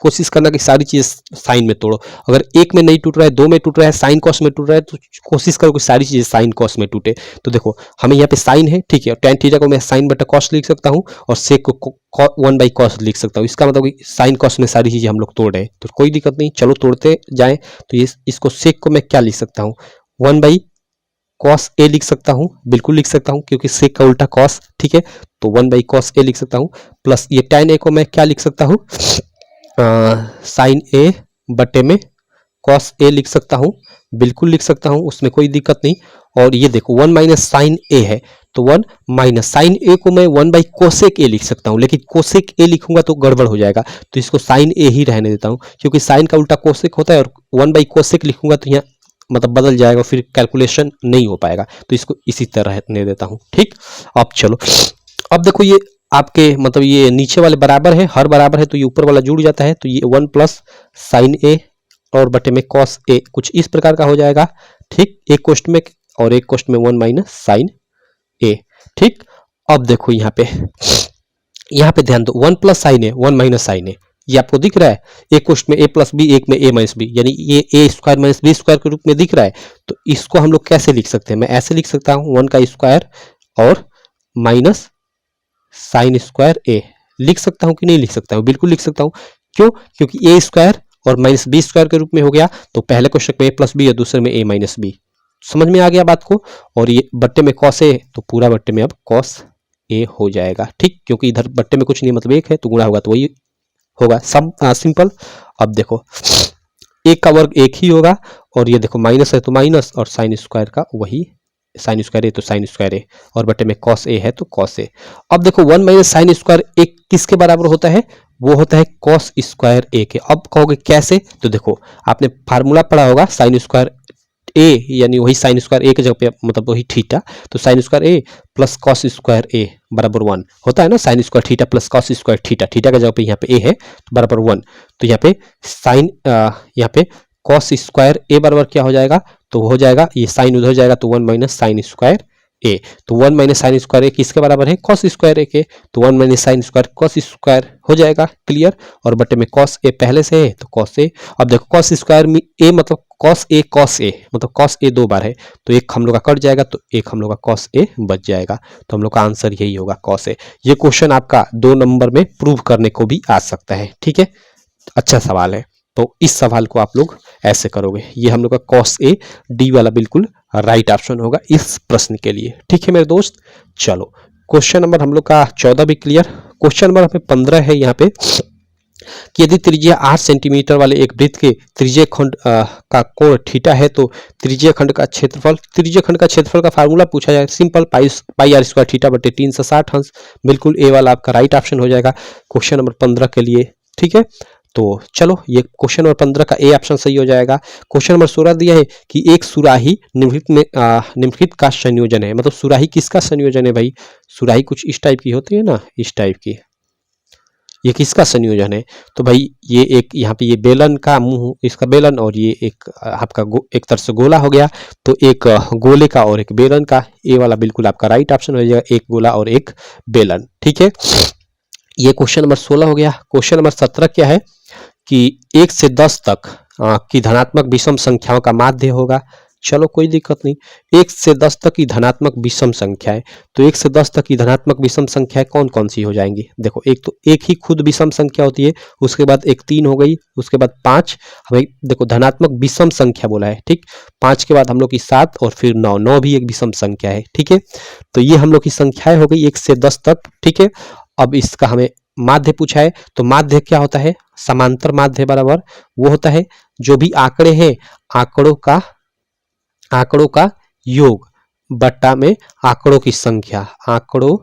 कोशिश करना कि सारी चीज साइन में तोड़ो। अगर एक में नहीं टूट रहा है, दो में टूट रहा है, साइन कॉस में टूट रहा है तो कोशिश करो कि सारी चीजें साइन कॉस में टूटे। तो देखो हमें यहाँ पे साइन है, ठीक है, टेन थीटा को मैं साइन बटा कॉस लिख सकता हूँ और सेक को 1 बाई कॉस लिख सकता हूँ। इसका मतलब साइन कॉस में सारी चीजें हम लोग तोड़ रहे हैं तो कोई दिक्कत नहीं, चलो तोड़ते जाएं। तो ये इसको सेक को मैं क्या लिख सकता हूँ, 1 बाई कॉस ए लिख सकता हूँ, बिल्कुल लिख सकता हूँ क्योंकि सेक का उल्टा कॉस, ठीक है। तो 1 बाई कॉस ए लिख सकता हूँ प्लस ये tan ए को मैं क्या लिख सकता हूँ, साइन ए बटे में कॉस ए लिख सकता हूँ, बिल्कुल लिख सकता हूँ, उसमें कोई दिक्कत नहीं। और ये देखो 1 माइनस साइन ए है तो 1 माइनस साइन ए को मैं 1 बाई कोसेक ए लिख सकता हूँ, लेकिन कोसेक ए लिखूंगा तो गड़बड़ हो जाएगा तो इसको साइन ए ही रहने देता हूँ क्योंकि साइन का उल्टा कोसेक होता है और 1 बाई कोसेक लिखूंगा तो यहाँ मतलब बदल जाएगा, फिर कैलकुलेशन नहीं हो पाएगा तो इसको इसी तरह रहने देता हूँ, ठीक। अब चलो, अब देखो ये आपके मतलब ये नीचे वाले बराबर है, हर बराबर है तो ये ऊपर वाला जुड़ जाता है तो ये 1 प्लस साइन ए और बटे में कॉस ए कुछ इस प्रकार का हो जाएगा, ठीक। एक क्वेश्चन में और एक क्वेश्चन में 1 माइनस साइन ए, ठीक। अब देखो यहाँ पे ध्यान दो, 1 प्लस साइन ए 1 माइनस साइन ए, ये आपको दिख रहा है। एक क्वेश्चन में ए प्लस बी, एक में ए माइनस बी, यानी ये ए स्क्वायर माइनस बी स्क्वायर के रूप में दिख रहा है। तो इसको हम लोग कैसे लिख सकते हैं, मैं ऐसे लिख सकता हूँ 1 का स्क्वायर और माइनस साइन स्क्वायर ए, लिख सकता हूँ कि नहीं लिख सकता हूँ, बिल्कुल लिख सकता हूँ। क्यों, क्योंकि ए स्क्वायर और माइनस बी स्क्वायर के रूप में हो गया तो पहले क्वेश्चन में ए प्लस बी और दूसरे में ए माइनस बी, समझ में आ गया बात को। और ये बट्टे में कॉस ए तो पूरा बट्टे में अब कॉस ए हो जाएगा, ठीक, क्योंकि इधर बट्टे में कुछ नहीं मतलब एक है तो गुणा होगा तो वही होगा, सब सिंपल। अब देखो एक का वर्ग एक ही होगा और ये देखो माइनस है तो माइनस और साइन स्क्वायर का वही, साइन स्क्वायर ए तो साइन स्क्वायर ए और बटे में कॉस ए है तो कॉस ए। अब देखो 1 माइनस साइन स्क्वायर ए किसके बराबर होता है, वो होता है कॉस स्क्वायर ए के। अब कहोगे कैसे, तो देखो आपने फार्मूला पढ़ा होगा साइन स्क्वायर ए यानी वही साइन स्क्वायर ए के जगह पे मतलब वही थीटा, तो साइन स्क्वायर ए प्लस कॉस स्क्वायर ए बराबर 1 होता है ना, sine square theta plus cos square theta, theta के जगह पे यहाँ पे ए है तो बराबर 1। तो यहाँ पे साइन यहाँ पे कॉस स्क्वायर ए बराबर क्या हो जाएगा, तो हो जाएगा ये साइन उधर जाएगा तो 1 माइनस साइन स्क्वायर ए, तो 1 माइनस साइन स्क्वायर ए किसके बराबर है, कॉस स्क्वायर ए के, तो 1 minus sine square cos square हो जाएगा, क्लियर। और बटे में कॉस ए पहले से है तो कॉस ए। अब देखो कॉस स्क्वायर में ए मतलब कॉस ए मतलब कॉस ए 2 बार है तो एक हम लोग का कट जाएगा तो एक हम लोग का कॉस ए बच जाएगा, तो हम लोग का आंसर यही होगा कॉस ए। ये क्वेश्चन आपका 2 नंबर में प्रूव करने को भी आ सकता है, ठीक है, अच्छा सवाल है। तो इस सवाल को आप लोग ऐसे करोगे, ये हम लोग का कॉस ए डी वाला बिल्कुल राइट ऑप्शन होगा इस प्रश्न के लिए, ठीक है मेरे दोस्त। चलो क्वेश्चन नंबर हम लोग का 14 भी क्लियर। क्वेश्चन नंबर हमें 15 है यहाँ पे कि यदि त्रिज्या 8 सेंटीमीटर वाले एक वृत्त के त्रिज्य खंड का कोण थीटा है तो त्रिज्य खंड का क्षेत्रफल का फार्मूला पूछा जाए, simple pi r square theta बटे 360 अंश, बिल्कुल ए वाला आपका राइट ऑप्शन हो जाएगा क्वेश्चन नंबर 15 के लिए, ठीक है। तो चलो ये क्वेश्चन नंबर 15 का ए ऑप्शन सही हो जाएगा। क्वेश्चन नंबर 16 दिया है कि एक सुराही निम्नलिखित का संयोजन है, मतलब सुराही किसका संयोजन है भाई, सुराही कुछ इस टाइप की होती है ना, इस टाइप की, ये किसका संयोजन है, तो भाई ये एक यहाँ पे ये बेलन का मुंह, इसका बेलन और ये एक आपका एक तरह से गोला हो गया तो एक गोले का और एक बेलन का, ए वाला बिल्कुल आपका राइट ऑप्शन हो जाएगा, एक गोला और एक बेलन, ठीक है। ये क्वेश्चन नंबर 16 हो गया। क्वेश्चन नंबर 17 क्या है कि 1 से 10 तक की धनात्मक विषम संख्याओं का माध्य होगा, चलो कोई दिक्कत नहीं, 1 से 10 तक की धनात्मक विषम संख्या है तो 1 से 10 तक की धनात्मक विषम संख्याएं कौन कौन सी हो जाएंगी, देखो एक तो एक ही खुद विषम संख्या होती है, उसके बाद एक 3 हो गई, उसके बाद 5, हमें देखो धनात्मक विषम संख्या बोला है, ठीक, 5 के बाद हम लोग की 7 और फिर 9, 9 भी एक विषम संख्या है, ठीक है। तो ये हम लोग की संख्याएं हो गई 1 से 10 तक, ठीक है। अब इसका हमें माध्य पूछा है तो माध्य क्या होता है, समांतर माध्य बराबर वो होता है जो भी आंकड़े हैं आंकड़ों का योग, बट्टा में आंकड़ों की संख्या, आंकड़ों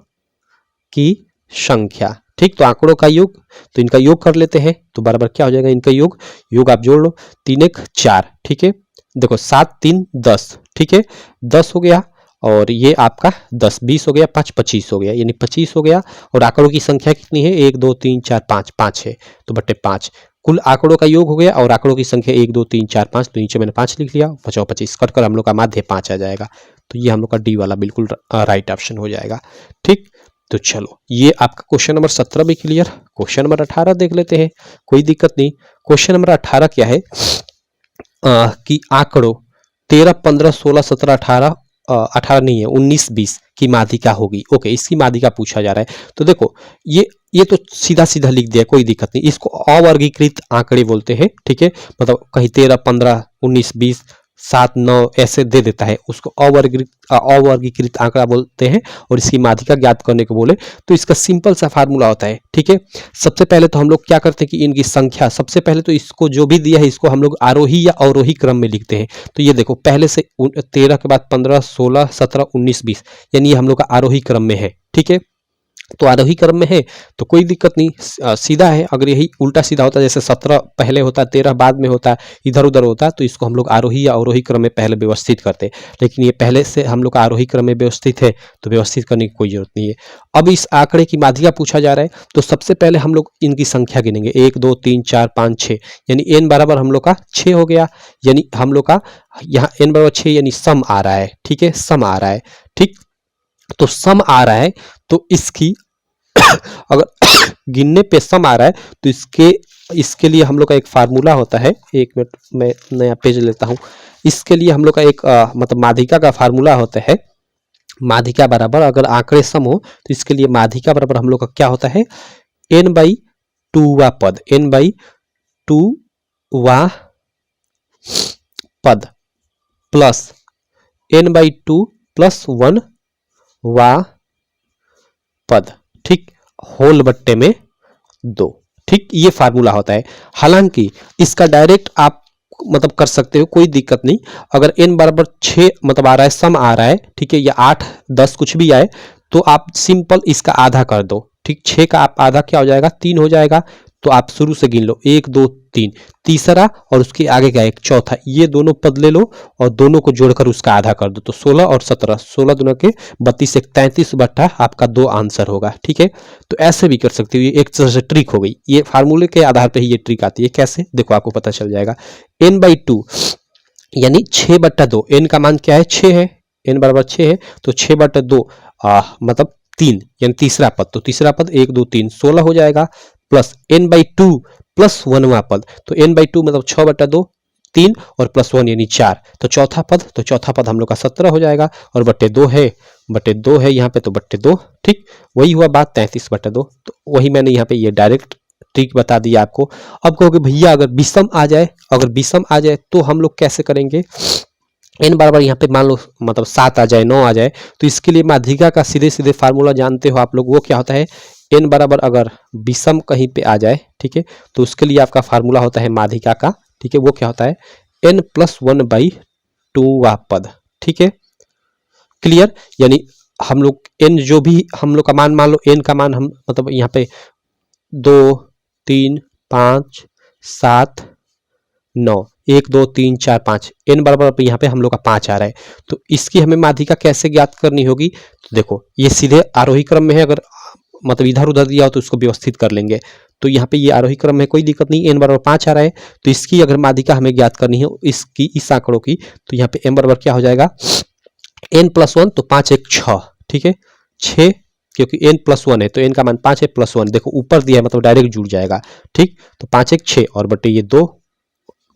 की संख्या। ठीक, तो आंकड़ों का योग, तो इनका योग कर लेते हैं तो बराबर क्या हो जाएगा, इनका योग, योग आप जोड़ लो, 3 1 4। ठीक है, देखो 7 3 10। ठीक है, 10 हो गया और ये आपका 10 20 हो गया, 5 25 हो गया, यानी 25 हो गया। और आंकड़ों की संख्या कितनी है, 1 2 3 4 5, 5 है तो बट्टे 5। कुल आंकड़ों का योग हो गया और आंकड़ों की संख्या 1 2 3 4 5, तो नीचे मैंने 5 लिख लिया, बचाओ 25, कट कर हम लोग का माध्य 5 आ जाएगा। तो ये हम लोग का डी वाला बिल्कुल राइट ऑप्शन हो जाएगा। ठीक, तो चलो ये आपका क्वेश्चन नंबर 17 भी क्लियर। क्वेश्चन नंबर 18 देख लेते हैं, कोई दिक्कत नहीं। क्वेश्चन नंबर 18 क्या है कि आंकड़ों 13 15 16 17 18, 18 नहीं है 19 20 की माध्यिका होगी। ओके, इसकी माध्यिका पूछा जा रहा है। तो देखो ये तो सीधा सीधा लिख दिया, कोई दिक्कत नहीं। इसको अवर्गीकृत आंकड़े बोलते हैं। ठीक है, मतलब कहीं 13 15 19 20 7 9 ऐसे दे देता है, उसको अवर्गीकृत आंकड़ा बोलते हैं। और इसकी माध्यिका ज्ञात करने को बोले तो इसका सिंपल सा फार्मूला होता है। ठीक है, सबसे पहले तो हम लोग क्या करते हैं कि इनकी संख्या, सबसे पहले तो इसको जो भी दिया है इसको हम लोग आरोही या अवरोही क्रम में लिखते हैं। तो ये देखो पहले से 13 के बाद 15 16 17 19 20, यानी ये हम लोग का आरोही क्रम में है। ठीक है, तो आरोही क्रम में है तो कोई दिक्कत नहीं, सीधा है। अगर यही उल्टा सीधा होता, जैसे 17 पहले होता है 13 बाद में होता है, इधर उधर होता है, तो इसको हम लोग आरोही या अवरोही क्रम में पहले व्यवस्थित करते हैं। लेकिन ये पहले से हम लोग का आरोही क्रम में व्यवस्थित है तो व्यवस्थित करने की कोई जरूरत नहीं है। अब इस आंकड़े की माध्यिका पूछा जा रहा है तो सबसे पहले हम लोग इनकी संख्या गिनेंगे, 1 2 3 4 5 6, यानी n बराबर हम लोग का 6 हो गया। यानी हम लोग का यहाँ n बराबर 6 यानी सम आ रहा है। ठीक है, सम आ रहा है। ठीक, तो सम आ रहा है तो इसकी अगर गिनने पे सम आ रहा है तो इसके लिए हम लोग का एक फार्मूला होता है। एक मिनट मैं नया पेज लेता हूं। इसके लिए हम लोग का एक मतलब माध्यिका का फार्मूला होता है। माध्यिका बराबर, अगर आंकड़े सम हो तो इसके लिए माध्यिका बराबर हम लोग का क्या होता है, n/2 वा पद, n/2 वा पद प्लस n/2 + 1 वा पद। ठीक, होल बट्टे में 2। ठीक, ये फार्मूला होता है। हालांकि इसका डायरेक्ट आप मतलब कर सकते हो, कोई दिक्कत नहीं। अगर n बराबर 6 मतलब आ रहा है, सम आ रहा है, ठीक है, या 8 10 कुछ भी आए तो आप सिंपल इसका आधा कर दो। ठीक, 6 का आप आधा क्या हो जाएगा, 3 हो जाएगा। तो आप शुरू से गिन लो, 1 2 3, तीसरा और उसके आगे का एक चौथा, ये दोनों पद ले लो और दोनों को जोड़कर उसका आधा कर दो। तो 16 और 17, 16 दूना के 32 एक 33 बट्टा आपका 2 आंसर होगा। ठीक है, तो ऐसे भी कर सकते हो, ये एक तरह से ट्रिक हो गई। ये फार्मूले के आधार पर ही ये ट्रिक आती है। कैसे, देखो आपको पता चल जाएगा। n/2 यानी 6/2, n का मान क्या है, 6 है, n बराबर 6 है तो 6/2 मतलब 3, यानी तीसरा पद। तो तीसरा पद 1 2 3 16 हो जाएगा, प्लस n/2 + 1वां पद। तो n/2 मतलब 6/2 3 और +1 यानी 4। तो चौथा पद हम लोग का 17 हो जाएगा और बट्टे 2 है यहाँ पे, तो बट्टे 2। ठीक, वही हुआ बात 33/2। तो वही मैंने यहाँ पे ये डायरेक्ट ट्रिक बता दिया आपको। अब कहोगे भैया अगर विषम आ जाए तो हम लोग कैसे करेंगे, n बराबर यहाँ पे मान लो मतलब 7 आ जाए, 9 आ जाए, तो इसके लिए माध्यिका का सीधे सीधे फार्मूला जानते हो आप लोग, वो क्या होता है, n बराबर अगर विषम कहीं पे आ जाए, ठीक है, तो उसके लिए आपका फार्मूला होता है माध्यिका का। ठीक है, वो क्या होता है, n + 1/2 वा पद। ठीक है, क्लियर। यानी हम लोग n जो भी हम लोग का मान, मान लो n का मान हम मतलब यहाँ पे 2 3 5 7 9, 1 2 3 4 5, n बराबर यहाँ पे हम लोग का 5 आ रहा है। तो इसकी हमें माध्यिका कैसे ज्ञात करनी होगी, तो देखो ये सीधे आरोही क्रम में है, अगर मतलब इधर उधर दिया हो तो उसको व्यवस्थित कर लेंगे। तो यहाँ पे ये आरोही क्रम में कोई दिक्कत नहीं, n बराबर 5 आ रहा है। तो इसकी अगर माध्यिका हमें ज्ञात करनी है इसकी, इस आंकड़ों की, तो यहाँ पे m बराबर क्या हो जाएगा, n + 1, तो 5 1 6। ठीक है, 6, क्योंकि n + 1 है तो n का मान 5 है +1, देखो ऊपर दिया है मतलब डायरेक्ट जुड़ जाएगा। ठीक, तो 5 1 6 और बटे ये 2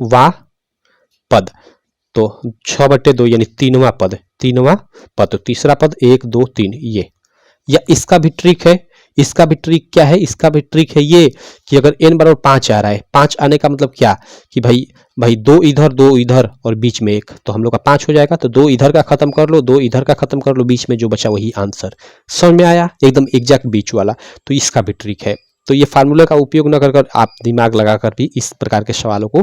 वा पद, तो 6/2 यानी 3वां पद। तो तीसरा पद 1 2 3 ये, या इसका भी ट्रिक है। इसका भी ट्रिक क्या है, इसका भी ट्रिक है ये कि अगर n बराबर 5 आ रहा है, 5 आने का मतलब क्या कि भाई 2 इधर और बीच में 1, तो हम लोग का 5 हो जाएगा। तो 2 इधर का खत्म कर लो, 2 इधर का खत्म कर लो, बीच में जो बचा वही आंसर। समझ में आया, एकदम एग्जैक्ट बीच वाला। तो इसका भी ट्रिक है। तो ये फार्मूले का उपयोग न कर आप दिमाग लगाकर भी इस प्रकार के सवालों को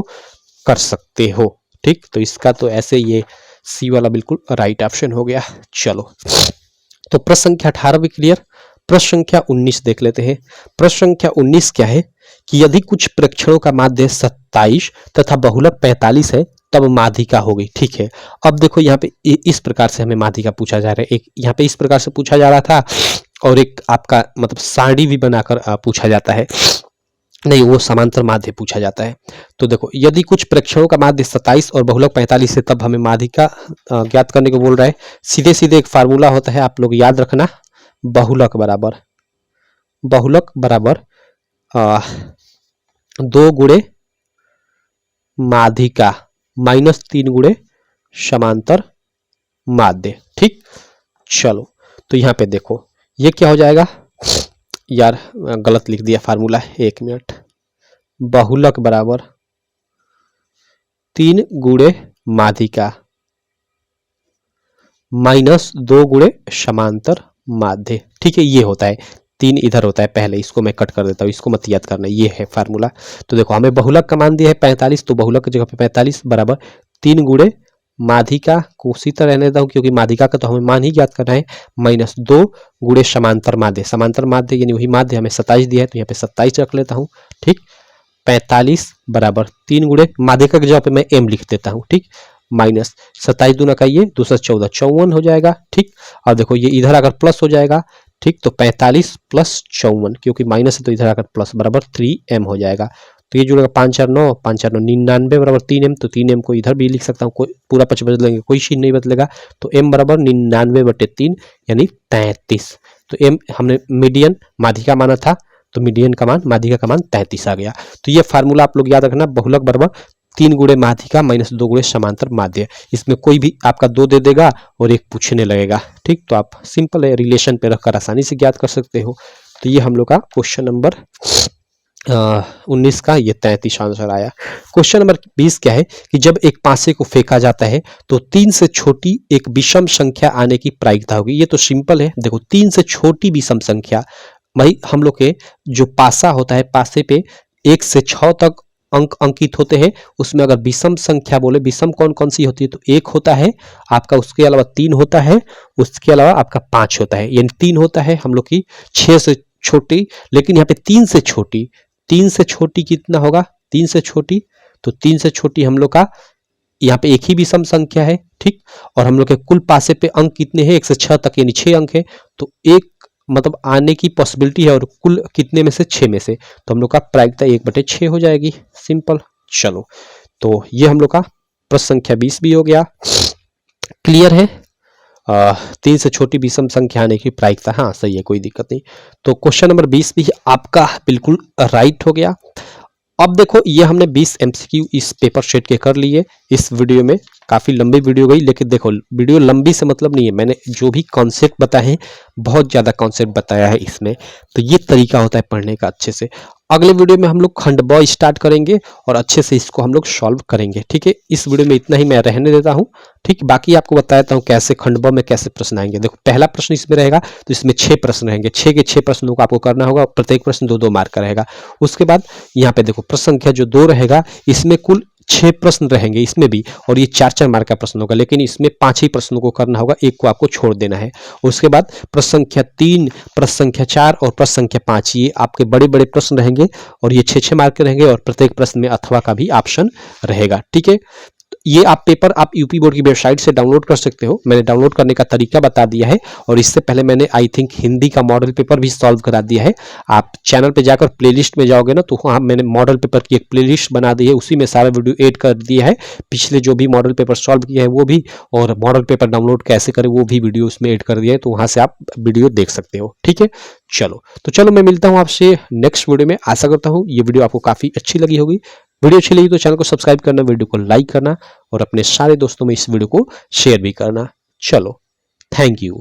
कर सकते हो। ठीक, तो इसका तो ऐसे ये सी वाला बिल्कुल राइट ऑप्शन हो गया। चलो, तो प्रश्न संख्या 18 भी क्लियर। प्रश्न संख्या 19 देख लेते हैं। प्रश्न संख्या 19 क्या है कि यदि कुछ प्रेक्षणों का माध्य 27 तथा बहुलक 45 है तब माध्यिका होगी। ठीक है, अब देखो यहाँ पे इस प्रकार से हमें माध्यिका पूछा जा रहा है। एक यहाँ पे इस प्रकार से पूछा जा रहा था और एक आपका मतलब सारणी भी बनाकर पूछा जाता है, नहीं वो समांतर माध्य पूछा जाता है। तो देखो यदि कुछ प्रेक्षणों का माध्य 27 और बहुलक 45 है तब हमें माध्यिका ज्ञात करने को बोल रहा है। सीधे सीधे एक फार्मूला होता है, आप लोग याद रखना, बहुलक बराबर 2 गुणे माध्यिका माइनस 3 गुणे समांतर माध्य। ठीक, चलो तो यहाँ पे देखो ये क्या हो जाएगा, यार गलत लिख दिया फार्मूला, 1 मिनट। बहुलक बराबर 3 गुणे माध्यिका माइनस 2 गुणे समांतर माध्य। ठीक है, ये होता है, 3 इधर होता है, पहले इसको मैं कट कर देता हूँ, इसको मत याद करना, ये है फार्मूला। तो देखो हमें बहुलक का मान दिया है 45, तो बहुलक की जगह पे 45 बराबर 3 गुणे माध्यिका को उसी तरह रहने देता हूँ क्योंकि माध्यिका का तो हमें मान ही ज्ञात करना है, माइनस 2 गुणे समांतर माध्य। समांतर माध्य यानी वही माध्य हमें 27 दिया है, तो यहाँ पे 27 रख लेता हूँ। ठीक, 45 बराबर 3 गुणे माध्यिका की जगह पे मैं m लिख देता हूँ। ठीक, माइनस 27 दूना का ये, दूसरा 14, 54 हो जाएगा। ठीक, और देखो ये इधर आकर प्लस हो जाएगा। ठीक, तो 45 प्लस 54, क्योंकि माइनस है तो इधर आकर प्लस, बराबर 3m हो जाएगा। तो ये जुड़ेगा 5 4 9, 5 4 9 99 बराबर 3m, तो 3m को इधर भी लिख सकता हूँ, कोई पूरा 5 बदलेंगे कोई चीज नहीं बदलेगा, तो m बराबर 99/3 यानी 33। तो m हमने मीडियन माध्यिका माना था, तो मीडियन का मान माध्यिका का मान 33 आ गया। तो ये फार्मूला आप लोग याद रखना, बहुलक बराबर 3 गुणे माध्यिका माइनस 2 गुणे समांतर माध्य। इसमें कोई भी आपका 2 दे देगा और एक पूछने लगेगा। ठीक, तो आप सिंपल है, रिलेशन पे रखकर आसानी से ज्ञात कर सकते हो। तो ये हम लोग का क्वेश्चन नंबर 19 का ये 33 आंसर आया। क्वेश्चन नंबर 20 क्या है कि जब एक पासे को फेंका जाता है तो 3 से छोटी एक विषम संख्या आने की प्रायिकता होगी। ये तो सिंपल है, देखो 3 से छोटी विषम संख्या, भाई हम लोग के जो पासा होता है, पासे पे 1 से 6 तक अंक अंकित होते हैं, उसमें अगर विषम संख्या बोले, विषम कौन कौन सी होती है, तो 1 होता है आपका, उसके अलावा 3 होता है, उसके अलावा आपका 5 होता है, यानी 3 होता है हम लोग की 6 से छोटी, लेकिन यहाँ पे 3 से छोटी, 3 से छोटी कितना होगा, 3 से छोटी, तो 3 से छोटी हम लोग का यहाँ पे एक ही विषम संख्या है। ठीक, और हम लोग के कुल पासे पे अंक कितने हैं, 1 से 6 तक, यानी 6 अंक है, तो एक मतलब आने की पॉसिबिलिटी है, और कुल कितने में से, 6 में से, तो हम लोग का प्रायिकता 1/6 हो जाएगी। सिंपल। चलो, तो ये हम लोग का प्रश्न संख्या 20 भी हो गया। क्लियर है, 3 से छोटी विषम संख्या आने की प्रायिकता, हाँ सही है, कोई दिक्कत नहीं। तो क्वेश्चन नंबर 20 भी आपका बिल्कुल राइट हो गया। अब देखो ये हमने 20 MCQ इस पेपर सेट के कर लिए इस वीडियो में। काफ़ी लंबी वीडियो गई, लेकिन देखो वीडियो लंबी से मतलब नहीं है, मैंने जो भी कॉन्सेप्ट बताए हैं बहुत ज़्यादा कॉन्सेप्ट बताया है इसमें। तो ये तरीका होता है पढ़ने का अच्छे से। अगले वीडियो में हम लोग खंड ब स्टार्ट करेंगे और अच्छे से इसको हम लोग सॉल्व करेंगे। ठीक है, इस वीडियो में इतना ही मैं रहने देता हूँ। ठीक, बाकी आपको बता देता हूँ कैसे खंड ब में कैसे प्रश्न आएंगे। देखो पहला प्रश्न इसमें रहेगा, तो इसमें 6 प्रश्न रहेंगे, 6 के 6 प्रश्नों को आपको करना होगा, प्रत्येक प्रश्न 2-2 मार्क का रहेगा। उसके बाद यहाँ पे देखो प्रश्न संख्या जो 2 रहेगा, इसमें कुल 6 प्रश्न रहेंगे इसमें भी, और ये 4-4 मार्क का प्रश्न होगा, लेकिन इसमें 5 ही प्रश्नों को करना होगा, एक को आपको छोड़ देना है। उसके बाद प्रश्न संख्या 3, प्रश्न संख्या 4 और प्रश्न संख्या 5, ये आपके बड़े बड़े प्रश्न रहेंगे और ये 6-6 मार्क के रहेंगे, और प्रत्येक प्रश्न में अथवा का भी ऑप्शन रहेगा। ठीक है, ये आप पेपर आप यूपी बोर्ड की वेबसाइट से डाउनलोड कर सकते हो, मैंने डाउनलोड करने का तरीका बता दिया है, और इससे पहले मैंने आई थिंक हिंदी का मॉडल पेपर भी सॉल्व करा दिया है। आप चैनल पे जाकर प्लेलिस्ट में जाओगे ना, तो वहाँ मैंने मॉडल पेपर की एक प्लेलिस्ट बना दी है, उसी में सारा वीडियो ऐड कर दिया है, पिछले जो भी मॉडल पेपर सॉल्व किया है वो भी, और मॉडल पेपर डाउनलोड कैसे करें वो भी वीडियो उसमें ऐड कर दिया है, तो वहाँ से आप वीडियो देख सकते हो। ठीक है, चलो मैं मिलता हूँ आपसे नेक्स्ट वीडियो में। आशा करता हूँ ये वीडियो आपको काफ़ी अच्छी लगी होगी। वीडियो अच्छी लगी तो चैनल को सब्सक्राइब करना, वीडियो को लाइक करना, और अपने सारे दोस्तों में इस वीडियो को शेयर भी करना। चलो, थैंक यू।